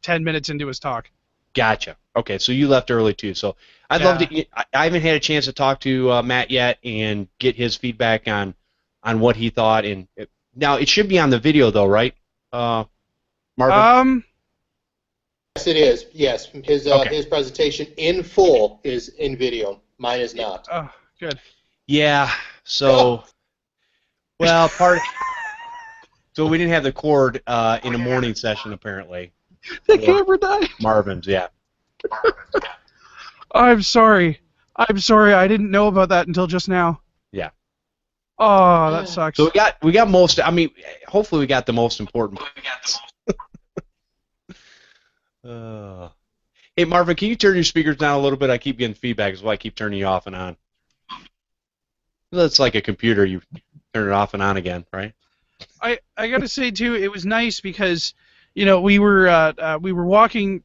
10 minutes into his talk. Gotcha. Okay, so you left early too. So I'd love to. I haven't had a chance to talk to Matt yet and get his feedback on what he thought. And now it should be on the video though, right, Marvin? Yes, it is. Yes, his presentation in full is in video. Mine is not. Oh, good. Yeah. So, well, so we didn't have the cord in the morning session apparently. The camera died. Marvin's, yeah. I'm sorry. I didn't know about that until just now. Yeah. Oh, that sucks. So we got most. I mean, hopefully we got the most important. Hey Marvin, can you turn your speakers down a little bit? I keep getting feedback, is why I keep turning you off and on. That's like a computer. You turn it off and on again, right? I gotta say too, it was nice because we were walking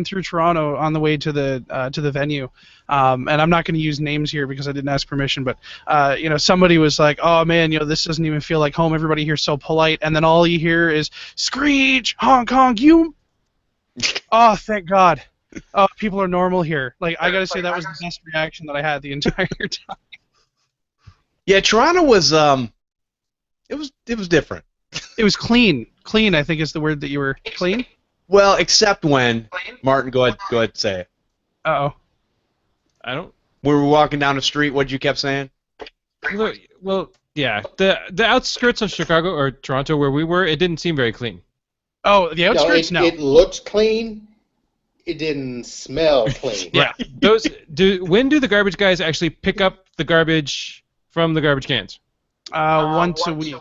through Toronto on the way to the venue, and I'm not going to use names here because I didn't ask permission, but somebody was like, oh man, this doesn't even feel like home. Everybody here's so polite, and then all you hear is screech, Hong Kong, you. Oh, thank God. Oh, people are normal here. Like I gotta say that was the best reaction that I had the entire time. Yeah, Toronto was it was different. It was clean. Clean, I think, is the word that you were clean. Well, except when Martin, go ahead, say it. Uh-oh. I don't. We were walking down the street. What you kept saying? Well, yeah. The outskirts of Chicago or Toronto, where we were, it didn't seem very clean. Oh, the outskirts. No, it looked clean. It didn't smell clean. Yeah. When do the garbage guys actually pick up the garbage from the garbage cans? Once a week.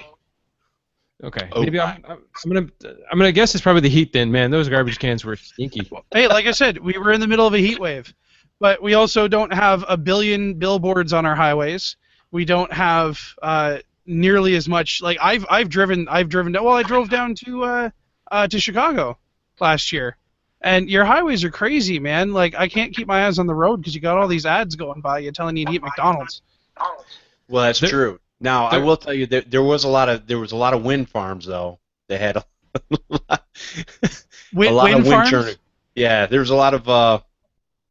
Okay. Maybe I'm gonna guess it's probably the heat then, man. Those garbage cans were stinky. Hey, like I said, we were in the middle of a heat wave, but we also don't have a billion billboards on our highways. We don't have nearly as much. Like I've driven. Well, I drove down to Chicago last year, and your highways are crazy, man. Like I can't keep my eyes on the road because you got all these ads going by you telling you to eat McDonald's. Well, that's true. Now I will tell you that there was a lot of wind farms though. They had a lot wind of wind farms? churning. Yeah, there was a lot of what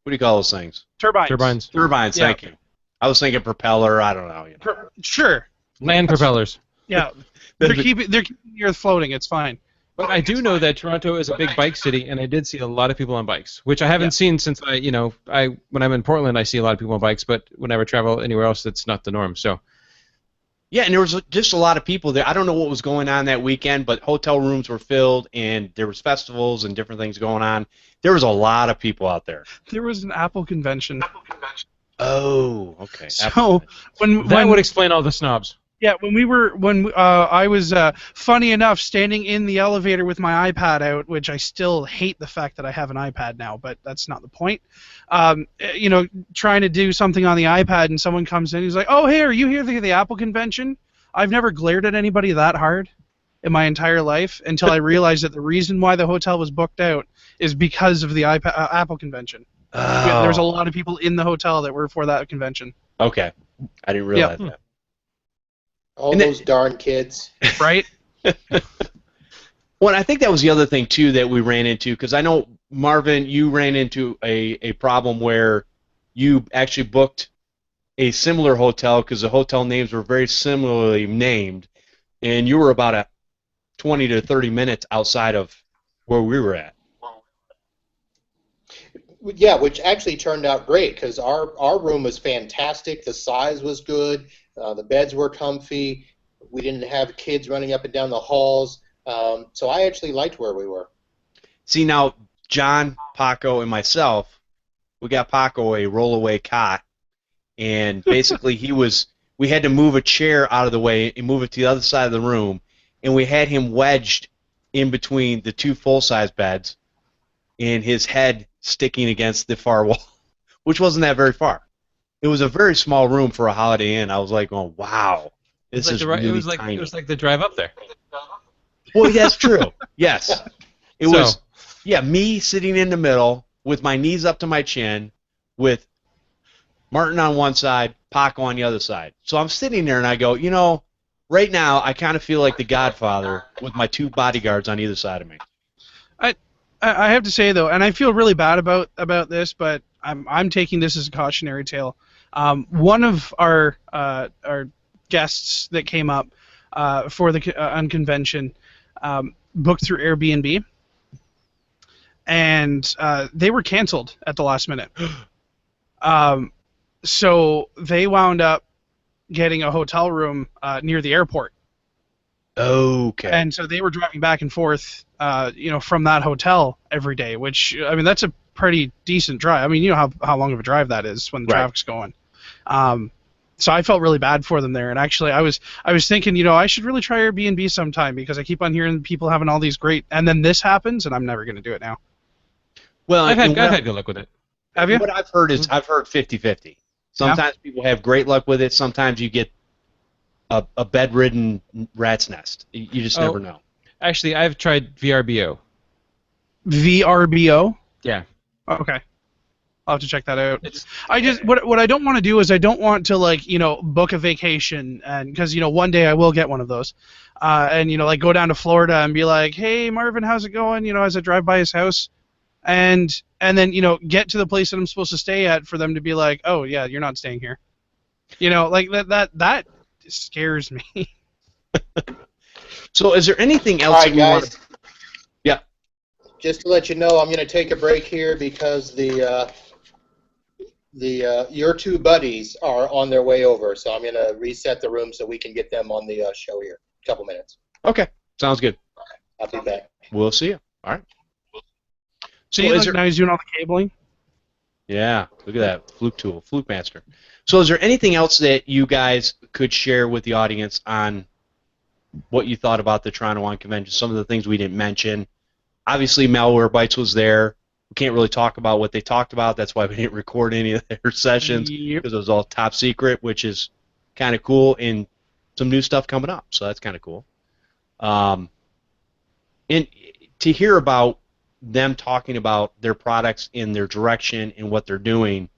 do you call those things? Turbines. Turbines. Yeah. Thank you. I was thinking propeller. I don't know. You know. Sure. Land propellers. Yeah. They're keeping the Earth floating. It's fine. But I do know that Toronto is a big bike city, and I did see a lot of people on bikes, which I haven't seen since when I'm in Portland, I see a lot of people on bikes, but whenever I travel anywhere else, that's not the norm. So. Yeah, and there was just a lot of people there. I don't know what was going on that weekend, but hotel rooms were filled, and there was festivals and different things going on. There was a lot of people out there. There was an Apple convention. Oh, okay. So when That would explain all the snobs. Yeah, I was funny enough standing in the elevator with my iPad out, which I still hate the fact that I have an iPad now, but that's not the point. Trying to do something on the iPad, and someone comes in, he's like, "Oh, hey, are you here for the Apple convention?" I've never glared at anybody that hard in my entire life until I realized that the reason why the hotel was booked out is because of the Apple convention. Oh. There was a lot of people in the hotel that were for that convention. Okay, I didn't realize that. All those darn kids. Right? Well, I think that was the other thing, too, that we ran into, because I know, Marvin, you ran into a problem where you actually booked a similar hotel because the hotel names were very similarly named, and you were about 20 to 30 minutes outside of where we were at. Yeah, which actually turned out great because our room was fantastic. The size was good. The beds were comfy. We didn't have kids running up and down the halls. So I actually liked where we were. See, now, John, Paco, and myself, we got Paco a roll-away cot, and basically we had to move a chair out of the way and move it to the other side of the room, and we had him wedged in between the two full-size beds and his head sticking against the far wall, which wasn't that very far. It was a very small room for a Holiday Inn. I was like, "Oh wow, this is really tiny." It was like the drive up there. Well, that's true. Yes, it was. Yeah, me sitting in the middle with my knees up to my chin, with Martin on one side, Paco on the other side. So I'm sitting there and I go, right now I kind of feel like the Godfather with my two bodyguards on either side of me. I have to say though, and I feel really bad about this, but I'm taking this as a cautionary tale. One of our guests that came up for the Unconvention booked through Airbnb, and they were canceled at the last minute. So they wound up getting a hotel room near the airport. Okay. And so they were driving back and forth, from that hotel every day, which, I mean, that's a pretty decent drive. I mean, you know how long of a drive that is when the traffic's going. So I felt really bad for them there. And actually, I was thinking, I should really try Airbnb sometime because I keep on hearing people having all these great, and then this happens, and I'm never going to do it now. Well, I've had good luck with it. Have you? What I've heard is 50-50. Sometimes people have great luck with it. Sometimes you get a bedridden rat's nest. You just never know. Actually, I've tried VRBO. VRBO? Yeah. Okay. I'll have to check that out. What I don't want to do is I don't want to book a vacation, and because one day I will get one of those, and go down to Florida and be like, hey Marvin, how's it going? As I drive by his house, and then get to the place that I'm supposed to stay at for them to be like, oh yeah, you're not staying here. That scares me. So is there anything else? All right, guys. Yeah. Just to let you know, I'm going to take a break here because your two buddies are on their way over, so I'm going to reset the room so we can get them on the show here. A couple minutes. Okay, sounds good. I'll be back. We'll see you. All right. So now he's doing all the cabling? Yeah, look at that Fluke Master. So is there anything else that you guys could share with the audience on what you thought about the Toronto Unconvention, some of the things we didn't mention? Obviously, Malwarebytes was there. We can't really talk about what they talked about. That's why we didn't record any of their sessions, because it was all top secret, which is kind of cool, and some new stuff coming up, so that's kind of cool. And to hear about them talking about their products in their direction and what they're doing,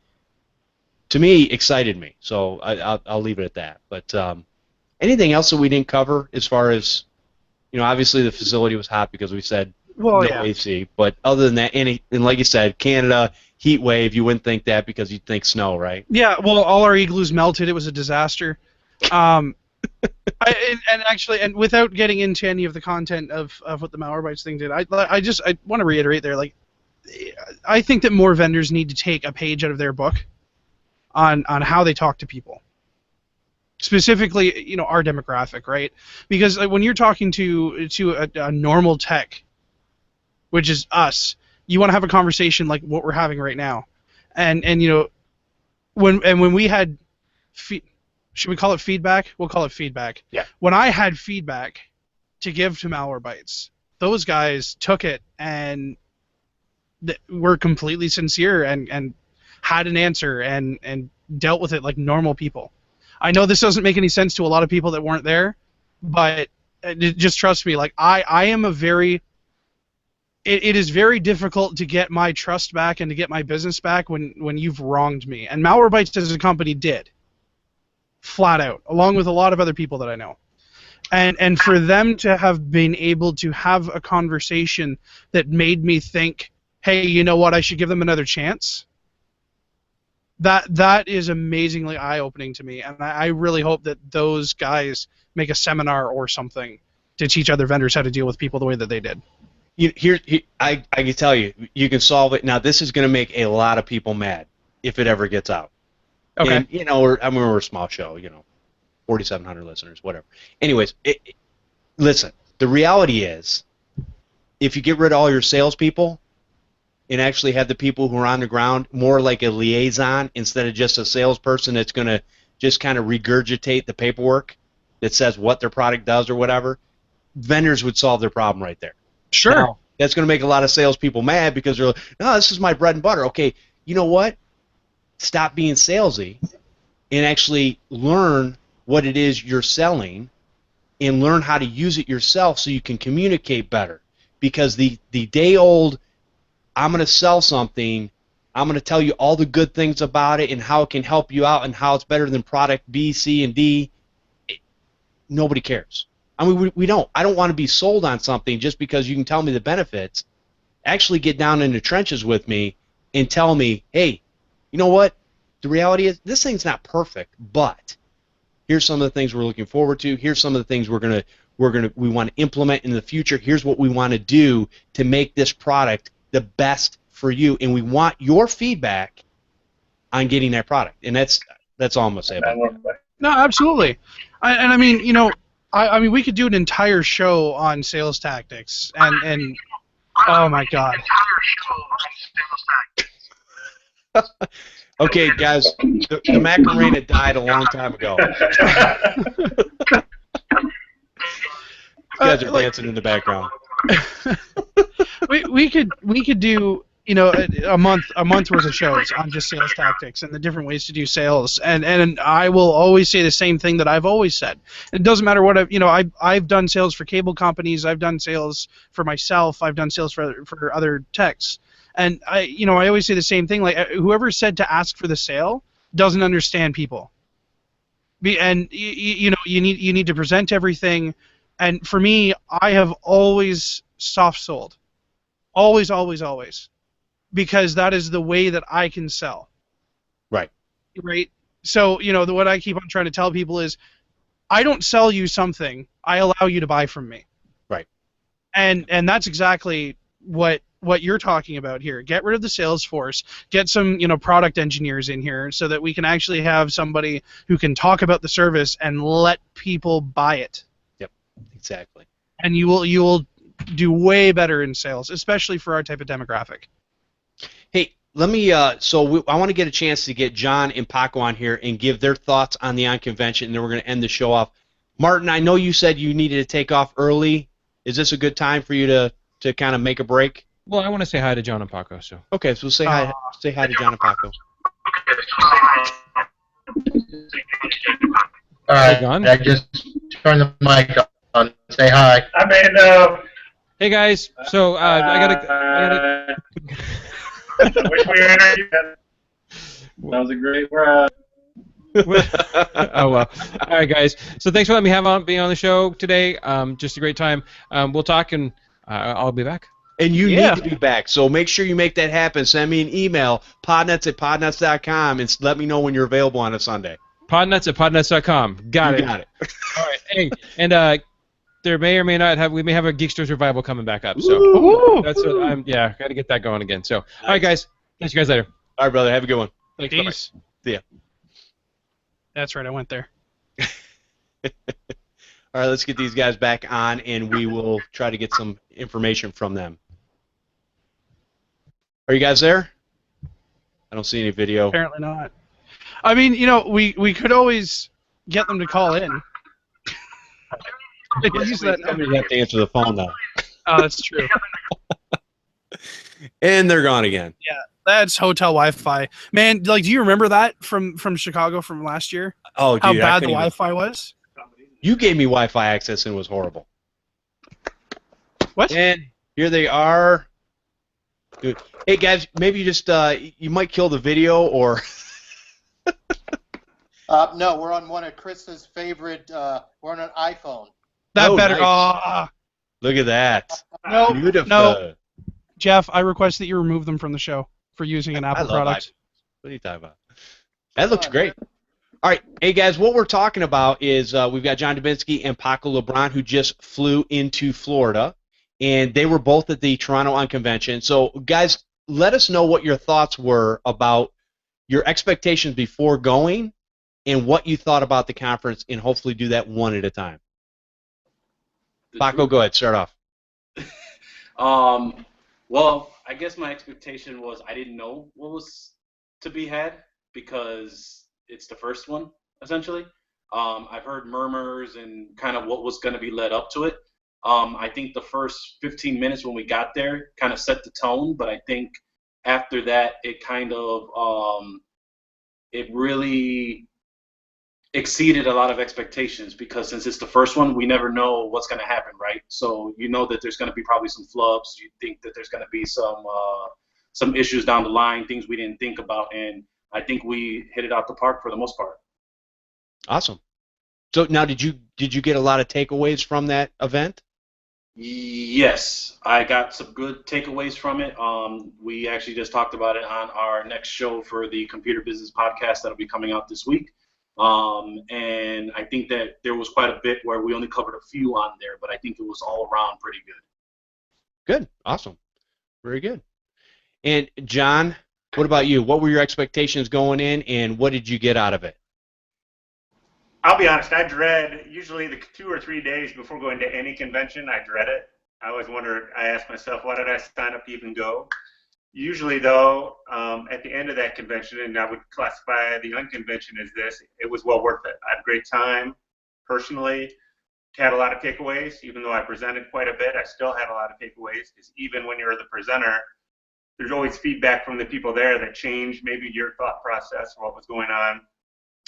to me, excited me. So I'll leave it at that. But anything else that we didn't cover as far as, obviously the facility was hot because we said no AC. But other than that, and like you said, Canada heat wave, you wouldn't think that because you'd think snow, right? Yeah, well, all our igloos melted. It was a disaster. And without getting into any of the content of what the Malwarebytes thing did, I want to reiterate there, like, I think that more vendors need to take a page out of their book on how they talk to people. Specifically, you know, our demographic, right? Because like, when you're talking to a normal tech, which is us, you want to have a conversation like what we're having right now, and you know, when we had, should we call it feedback? We'll call it feedback. Yeah. When I had feedback to give to Malwarebytes, those guys took it and were completely sincere and had an answer and dealt with it like normal people. I know this doesn't make any sense to a lot of people that weren't there, but just trust me. Like I am a very. It is very difficult to get my trust back and to get my business back when you've wronged me. And Malwarebytes as a company did, flat out, along with a lot of other people that I know. And for them to have been able to have a conversation that made me think, hey, you know what, I should give them another chance. That is amazingly eye-opening to me, and I really hope that those guys make a seminar or something to teach other vendors how to deal with people the way that they did. I can tell you, you can solve it. Now, this is going to make a lot of people mad if it ever gets out. Okay. And, you know, we're a small show, you know, 4,700 listeners, whatever. Anyways, listen, the reality is, if you get rid of all your salespeople and actually have the people who are on the ground more like a liaison instead of just a salesperson that's going to just kind of regurgitate the paperwork that says what their product does or whatever, vendors would solve their problem right there. Sure. Now, that's going to make a lot of salespeople mad because they're like, no, this is my bread and butter. Okay, you know what? Stop being salesy and actually learn what it is you're selling and learn how to use it yourself so you can communicate better. Because the day-old, I'm going to sell something, I'm going to tell you all the good things about it and how it can help you out and how it's better than product B, C, and D, nobody cares. I mean, we don't. I don't want to be sold on something just because you can tell me the benefits. Actually get down in the trenches with me and tell me, hey, you know what? The reality is this thing's not perfect, but here's some of the things we're looking forward to. Here's some of the things we want to implement in the future. Here's what we want to do to make this product the best for you, and we want your feedback on getting that product. And that's all I'm gonna say about that. No, absolutely. I mean, you know, I mean, we could do an entire show on sales tactics, and oh my God. Okay, guys, the Macarena died a long time ago. You guys are dancing in the background. we could do, you know, a month worth of shows on just sales tactics and the different ways to do sales, and I will always say the same thing that I've always said. It doesn't matter what I've done sales for cable companies, I've done sales for myself, I've done sales for other techs, and I always say the same thing. Like, whoever said to ask for the sale doesn't understand people. And you need to present everything. And for me, I have always soft sold, always, because that is the way that I can sell. Right. Right. So what I keep on trying to tell people is, I don't sell you something, I allow you to buy from me. Right. And that's exactly what you're talking about here. Get rid of the sales force. Get some product engineers in here so that we can actually have somebody who can talk about the service and let people buy it. Yep. Exactly. And you will do way better in sales, especially for our type of demographic. Hey, let me. I want to get a chance to get John and Paco on here and give their thoughts on the Unconvention, and then we're going to end the show off. Martin, I know you said you needed to take off early. Is this a good time for you to kind of make a break? Well, I want to say hi to John and Paco. So. Okay, so say hi. Say hi to John and Paco. All right, John? I just turned the mic on. Say hi. Hi, Mando. Hey guys, so I gotta. Wish we were in you. That was a great ride. Oh well. All right, guys. So thanks for letting me be on the show today. Just a great time. We'll talk, and I'll be back. And you Yeah. need to be back. So make sure you make that happen. Send me an email, podnuts@podnuts.com, and let me know when you're available on a Sunday. Podnutz@podnutz.com. Got You it. got it. All right. Hey, and there may or may not have we may have a Geeksters revival coming back up. So Ooh. that's what I'm got to get that going again. So all right, guys. Catch you guys later. All right, brother. Have a good one. Thanks. Bye-bye. Peace. See ya. That's right. I went there. All right, let's get these guys back on, and we will try to get some information from them. Are you guys there? I don't see any video. Apparently not. I mean, we could always get them to call in. Use that number. Somebody have to answer the phone now. Oh, that's true. And they're gone again. Yeah, that's hotel Wi-Fi. Man, do you remember that from Chicago from last year? Oh, dude, How I bad the couldn't even- Wi-Fi was? You gave me Wi-Fi access and it was horrible. What? And here they are. Dude. Hey guys, maybe you just you might kill the video or. No, we're on one of Chris's favorite. We're on an iPhone. That Oh, better. nice. Look at that. No, Beautiful. no. Jeff, I request that you remove them from the show for using an Apple love product. What are you talking about? That looks great. All right, hey guys, what we're talking about is we've got John Dubinsky and Paco Lebron who just flew into Florida, and they were both at the Toronto Unconvention. So, guys, let us know what your thoughts were about your expectations before going and what you thought about the conference, and hopefully do that one at a time. Paco, go ahead, start off. Well, I guess my expectation was I didn't know what was to be had because it's the first one, essentially. I've heard murmurs and kind of what was going to be led up to it. I think the first 15 minutes when we got there kind of set the tone, but I think after that it kind of it really exceeded a lot of expectations because since it's the first one, we never know what's going to happen, right? So you know that there's going to be probably some flubs. You think that there's going to be some issues down the line, things we didn't think about, and I think we hit it out the park for the most part. Awesome. So now, did you get a lot of takeaways from that event? Yes, I got some good takeaways from it. We actually just talked about it on our next show for the Computer Business Podcast that'll be coming out this week. And I think that there was quite a bit where we only covered a few on there, but I think it was all around pretty good. Good. Awesome. Very good. And John, what about you? What were your expectations going in, and what did you get out of it? I'll be honest, I dread, usually the 2 or 3 days before going to any convention, I dread it. I always wonder, I ask myself, why did I sign up to even go? Usually, though, at the end of that convention, and I would classify the Unconvention as this, it was well worth it. I had a great time, personally. Had a lot of takeaways. Even though I presented quite a bit, I still had a lot of takeaways, because even when you're the presenter, there's always feedback from the people there that changed maybe your thought process or what was going on.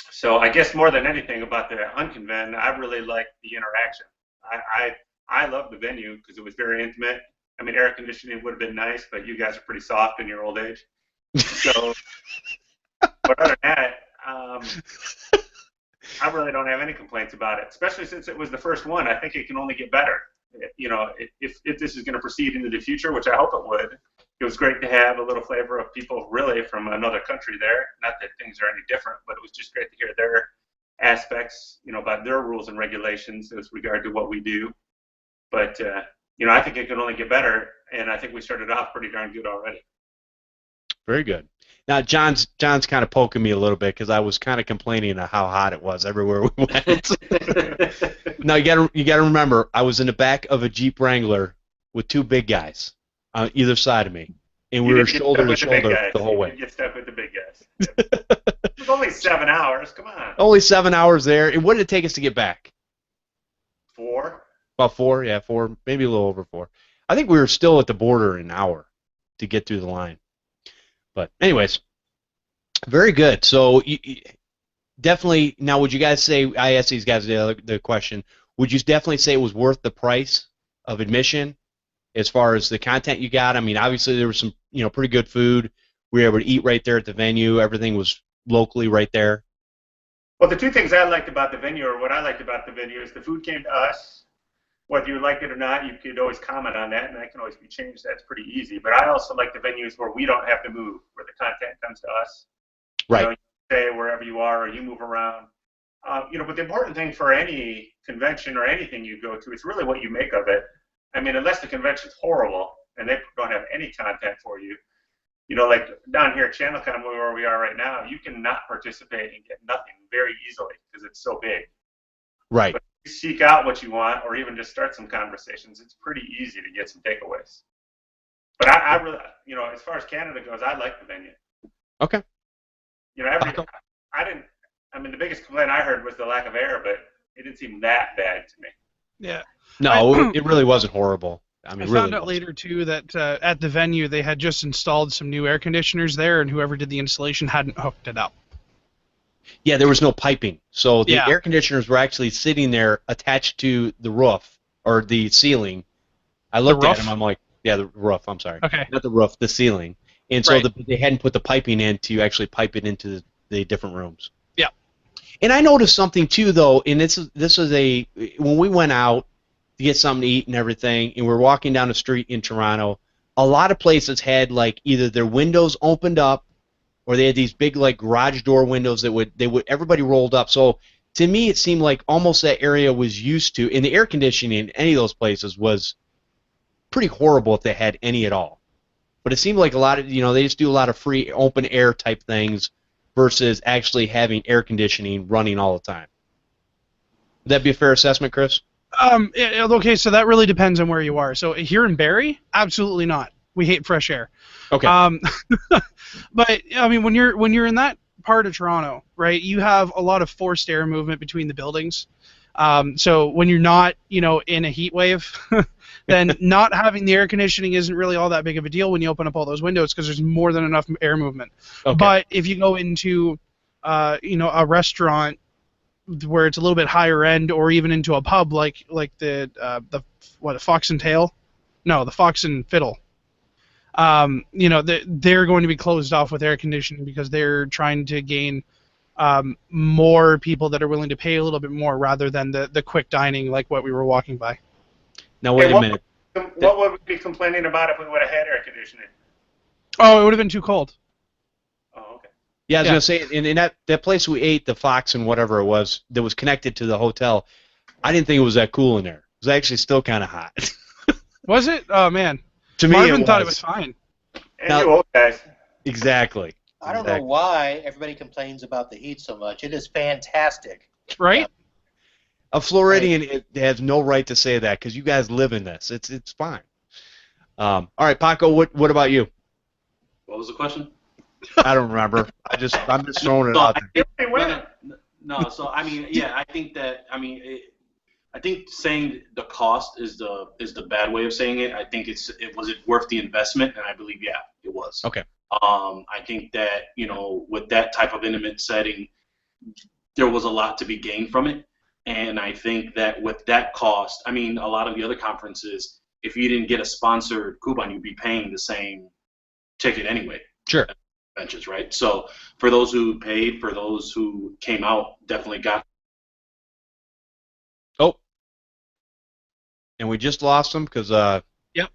So I guess more than anything about the Unconvention, I really liked the interaction. I loved the venue because it was very intimate. I mean, air conditioning would have been nice, but you guys are pretty soft in your old age. So, but other than that, I really don't have any complaints about it, especially since it was the first one. I think it can only get better. You know, if this is going to proceed into the future, which I hope it would, it was great to have a little flavor of people really from another country there. Not that things are any different, but it was just great to hear their aspects, you know, about their rules and regulations with regard to what we do. But, you know, I think it could only get better, and I think we started off pretty darn good already. Very good. Now, John's kind of poking me a little bit because I was kind of complaining of how hot it was everywhere we went. Now, you gotta remember, I was in the back of a Jeep Wrangler with two big guys on either side of me, and we were shoulder to shoulder the whole way. You get stuck with the big guys. It was only 7 hours. Come on. Only 7 hours there. And what did it take us to get back? 4. About 4, yeah, 4, maybe a little over 4. I think we were still at the border in an hour to get through the line. But anyways, very good. So definitely, now would you guys say, I asked these guys the question, would you definitely say it was worth the price of admission as far as the content you got? I mean, obviously there was some, you know, pretty good food. We were able to eat right there at the venue. Everything was locally right there. Well, the two things I liked about the venue, or what I liked about the venue, is the food came to us. whether you like it or not, you could always comment on that, and that can always be changed. That's pretty easy. But I also like the venues where we don't have to move, where the content comes to us. Right. You know, you stay wherever you are, or you move around. You know, but the important thing for any convention or anything you go to is really what you make of it. I mean, unless the convention's horrible and they don't have any content for you, you know, like down here at ChannelCon where we are right now, you can not participate and get nothing very easily because it's so big. Right. But if you seek out what you want, or even just start some conversations, it's pretty easy to get some takeaways. But I really, you know, as far as Canada goes, I like the venue. Okay. You know, I mean, the biggest complaint I heard was the lack of air, but it didn't seem that bad to me. Yeah. No, it really wasn't horrible. I mean, I really found out later too that at the venue they had just installed some new air conditioners there, and whoever did the installation hadn't hooked it up. Yeah, there was no piping, so the Yeah. air conditioners were actually sitting there attached to the roof or the ceiling. I looked at them. I'm like, yeah, the roof. I'm sorry, Okay. not the roof, the ceiling. And so Right. they hadn't put the piping in to actually pipe it into the different rooms. Yeah. And I noticed something too, though, and this is when we went out to get something to eat and everything, and we're walking down the street in Toronto, a lot of places had like either their windows opened up, or they had these big like garage door windows that would everybody rolled up. So to me, it seemed like almost that area was used to, and the air conditioning in any of those places was pretty horrible if they had any at all. But it seemed like a lot of, you know, they just do a lot of free open air type things versus actually having air conditioning running all the time. Would that be a fair assessment, Chris? Okay, so that really depends on where you are. So here in Barrie, absolutely not. We hate fresh air. Okay. But I mean, when you're in that part of Toronto, right, you have a lot of forced air movement between the buildings. So when you're not, you know, in a heat wave, then not having the air conditioning isn't really all that big of a deal when you open up all those windows because there's more than enough air movement. Okay. But if you go into, you know, a restaurant where it's a little bit higher end, or even into a pub like the Fox and Tail, no, the Fox and Fiddle. You know, they're going to be closed off with air conditioning because they're trying to gain more people that are willing to pay a little bit more rather than the quick dining like what we were walking by. Now wait a minute. What would we be complaining about if we would have had air conditioning? Oh, it would have been too cold. Oh, okay. Yeah, I was gonna say, in that place we ate, the Fox and whatever it was that was connected to the hotel, I didn't think it was that cool in there. It was actually still kind of hot. Was it? Oh man. To me, Marvin thought it was fine. And Now- you old guys. Exactly. I don't know why everybody complains about the heat so much. It is fantastic. Right? A Floridian it has no right to say that because you guys live in this. It's fine. All right, Paco, what about you? What was the question? I don't remember. I'm just throwing it out there. No, so I mean, yeah, I think that I think saying the cost is the bad way of saying it. I think was it worth the investment, and I believe it was. Okay. I think that, you know, with that type of intimate setting, there was a lot to be gained from it, and I think that with that cost, I mean, a lot of the other conferences, if you didn't get a sponsored coupon, you'd be paying the same ticket anyway. Sure. Benches, right? So for those who paid, for those who came out, definitely got. Oh. And we just lost them because Yep.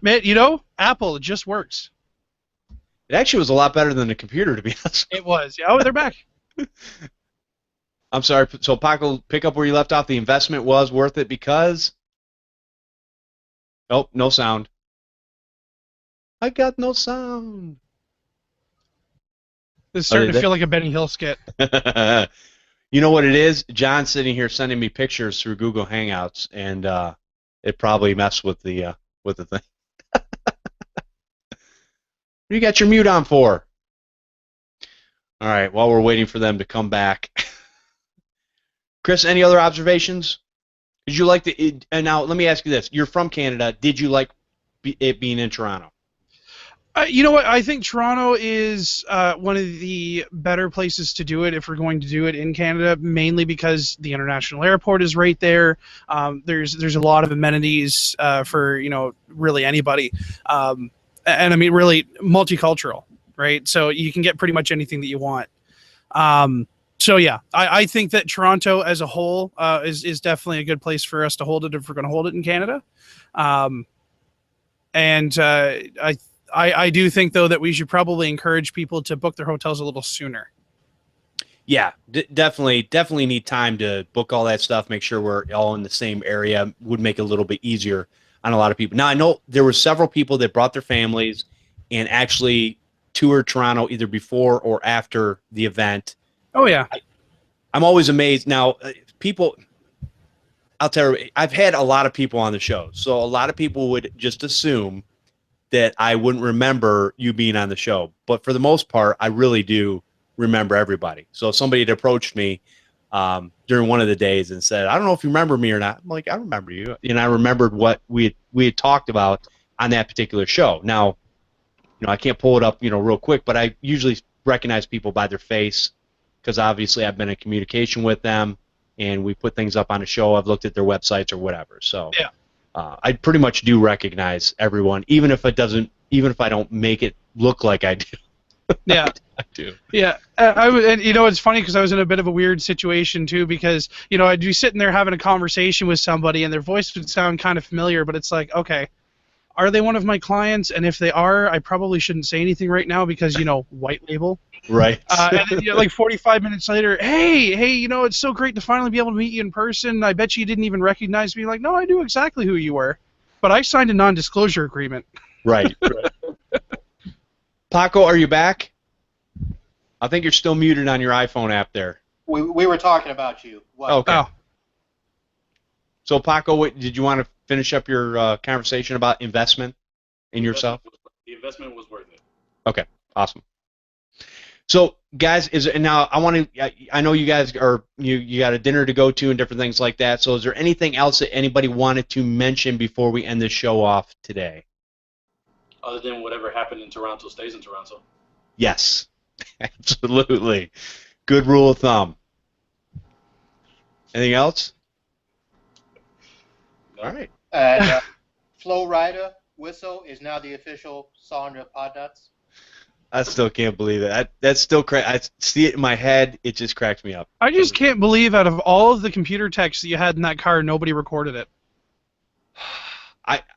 Man, you know, Apple, it just works. it actually was a lot better than the computer, to be honest. It was. Yeah, oh, they're back. I'm sorry. So Paco, pick up where you left off. The investment was worth it because. Oh, no sound. I got no sound. It's starting to feel like a Benny Hill skit. You know what it is? John's sitting here sending me pictures through Google Hangouts, and it probably messed with the thing. What do you got your mute on for? All right, while we're waiting for them to come back. Chris, any other observations? Did you like and now let me ask you this. You're from Canada. Did you like it being in Toronto? You know what? I think Toronto is one of the better places to do it if we're going to do it in Canada, mainly because the international airport is right there. There's a lot of amenities for, you know, really anybody. And I mean, really multicultural, right? So you can get pretty much anything that you want. So yeah, I think that Toronto as a whole is definitely a good place for us to hold it if we're going to hold it in Canada. And I do think though that we should probably encourage people to book their hotels a little sooner. Yeah, definitely need time to book all that stuff. Make sure we're all in the same area. Would make it a little bit easier on a lot of people. Now I know there were several people that brought their families and actually toured Toronto either before or after the event. Oh yeah, I'm always amazed. Now people, I'll tell you, I've had a lot of people on the show, so a lot of people would just assume that I wouldn't remember you being on the show, but for the most part, I really do remember everybody. So if somebody had approached me during one of the days and said, I don't know if you remember me or not, I'm like, I remember you. And I remembered what we had talked about on that particular show. Now, I can't pull it up, real quick, but I usually recognize people by their face because obviously I've been in communication with them and we put things up on the show. I've looked at their websites or whatever. So yeah. I pretty much do recognize everyone, even if I don't make it look like I do. Yeah. I do. Yeah, and it's funny because I was in a bit of a weird situation too because I'd be sitting there having a conversation with somebody and their voice would sound kind of familiar, but it's like, okay, are they one of my clients? And if they are, I probably shouldn't say anything right now because white label. Right. And then, like 45 minutes later, hey, it's so great to finally be able to meet you in person. I bet you didn't even recognize me. Like, no, I knew exactly who you were, but I signed a non-disclosure agreement. Right. Paco, are you back? I think you're still muted on your iPhone app there. We were talking about you. What? Okay. Oh. So, Paco, did you want to finish up your conversation about investment in yourself? The investment was worth it. Okay, awesome. So, guys, now I know you guys are you got a dinner to go to and different things like that. So, is there anything else that anybody wanted to mention before we end this show off today? Other than whatever happened in Toronto stays in Toronto. Yes, absolutely. Good rule of thumb. Anything else? No. All right. And Flow Rider whistle is now the official song of Podnutz. I still can't believe it. That's still I see it in my head. It just cracks me up. I just can't believe out of all of the computer texts that you had in that car, nobody recorded it.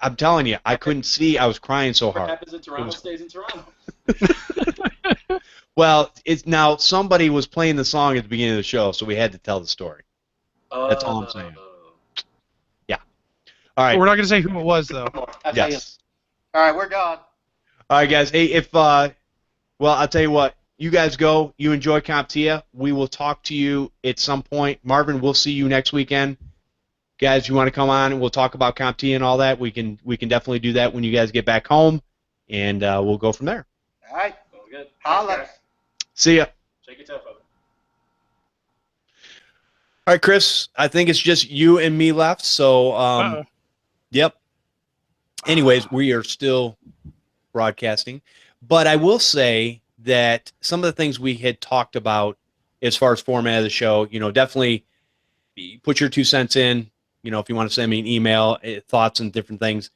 I'm telling you, I couldn't see. I was crying so What hard. happens in Toronto stays in Toronto. Well, it's now somebody was playing the song at the beginning of the show, so we had to tell the story. That's all I'm saying. Yeah. All right. We're not going to say who it was, though. Yes. All right, we're gone. All right, guys. Hey, well, I'll tell you what. You guys go. You enjoy CompTIA. We will talk to you at some point. Marvin, we'll see you next weekend. Guys, you want to come on and we'll talk about CompTIA and all that? We can definitely do that when you guys get back home, and we'll go from there. All right. Sounds good. Holla. Thanks, guys. See ya. Shake your tail feather. All right, Chris. I think it's just you and me left. So, Uh-oh. yep. Anyways, we are still broadcasting, but I will say that some of the things we had talked about as far as format of the show, definitely put your 2 cents in. If you want to send me an email, thoughts and different things.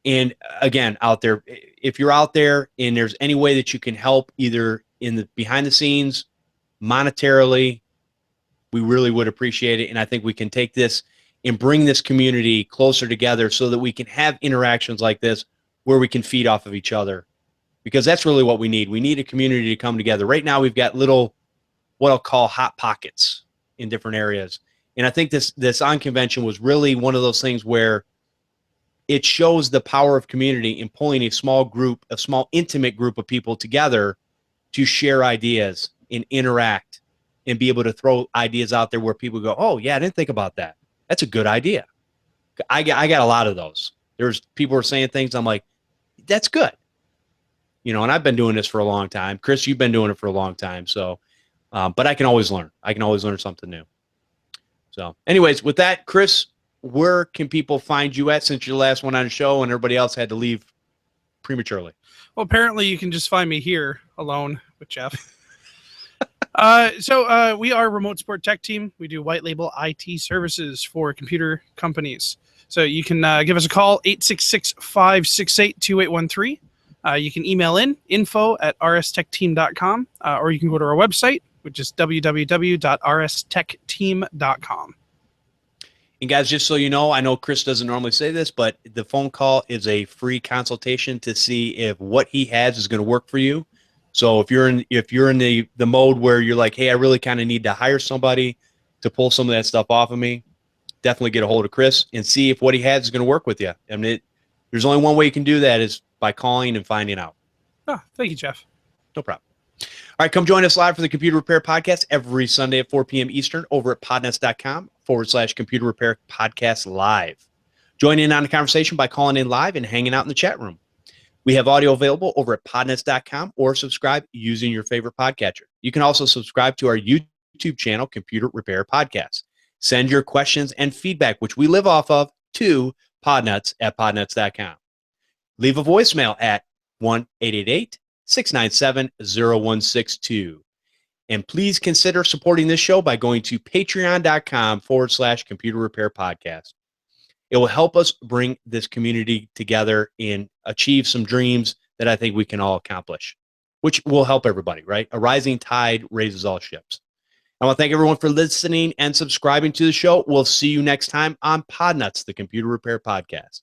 And again, out there, if you're out there and there's any way that you can help, either in the behind the scenes, monetarily, we really would appreciate it. And I think we can take this and bring this community closer together so that we can have interactions like this where we can feed off of each other, because that's really what we need. We need a community to come together. Right now, we've got little, what I'll call hot pockets in different areas. And I think this Unconvention was really one of those things where it shows the power of community in pulling a small intimate group of people together to share ideas and interact and be able to throw ideas out there where people go, oh, yeah, I didn't think about that. That's a good idea. I got a lot of those. There's people who are saying things, I'm like, that's good. And I've been doing this for a long time. Chris, you've been doing it for a long time. So, but I can always learn. I can always learn something new. So anyways, with that, Chris, where can people find you at since you're the last one on the show and everybody else had to leave prematurely? Well, apparently you can just find me here alone with Jeff. So we are a remote support tech team. We do white label IT services for computer companies. So you can give us a call, 866-568-2813. You can email in info@rstechteam.com, or you can go to our website, which is www.rstechteam.com. And guys, just so you know, I know Chris doesn't normally say this, but the phone call is a free consultation to see if what he has is going to work for you. So if you're in the mode where you're like, hey, I really kind of need to hire somebody to pull some of that stuff off of me, definitely get a hold of Chris and see if what he has is going to work with you. I mean, there's only one way you can do that is by calling and finding out. Oh, thank you, Jeff. No problem. All right, come join us live for the Computer Repair Podcast every Sunday at 4 p.m. Eastern over at podnutz.com/Computer Repair Podcast Live. Join in on the conversation by calling in live and hanging out in the chat room. We have audio available over at podnutz.com or subscribe using your favorite podcatcher. You can also subscribe to our YouTube channel, Computer Repair Podcast. Send your questions and feedback, which we live off of, to podnutz@podnutz.com. Leave a voicemail at 1-888-697-0162. And please consider supporting this show by going to patreon.com/Computer Repair Podcast. It will help us bring this community together and achieve some dreams that I think we can all accomplish, which will help everybody, right? A rising tide raises all ships. I want to thank everyone for listening and subscribing to the show. We'll see you next time on Podnutz, the Computer Repair Podcast.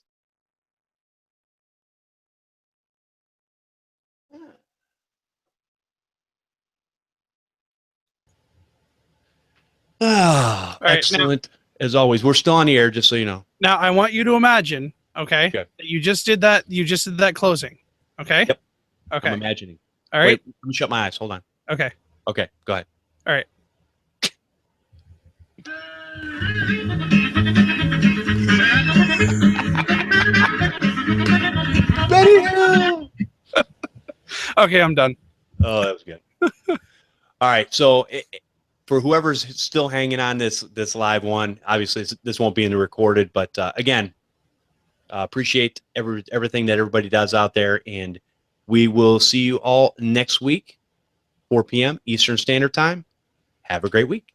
Ah, All right, excellent. As always, we're still on the air, just so you know. Now I want you to imagine, okay, Okay. that you just did that. You just did that closing. Okay. Yep. Okay. I'm imagining. All right. Wait, let me shut my eyes. Hold on. Okay. Okay, go ahead. All right. Okay, I'm done. Oh, that was good. All right, so for whoever's still hanging on this live one, obviously this won't be in the recorded, but again, appreciate everything that everybody does out there, and we will see you all next week, 4 p.m. Eastern Standard Time. Have a great week.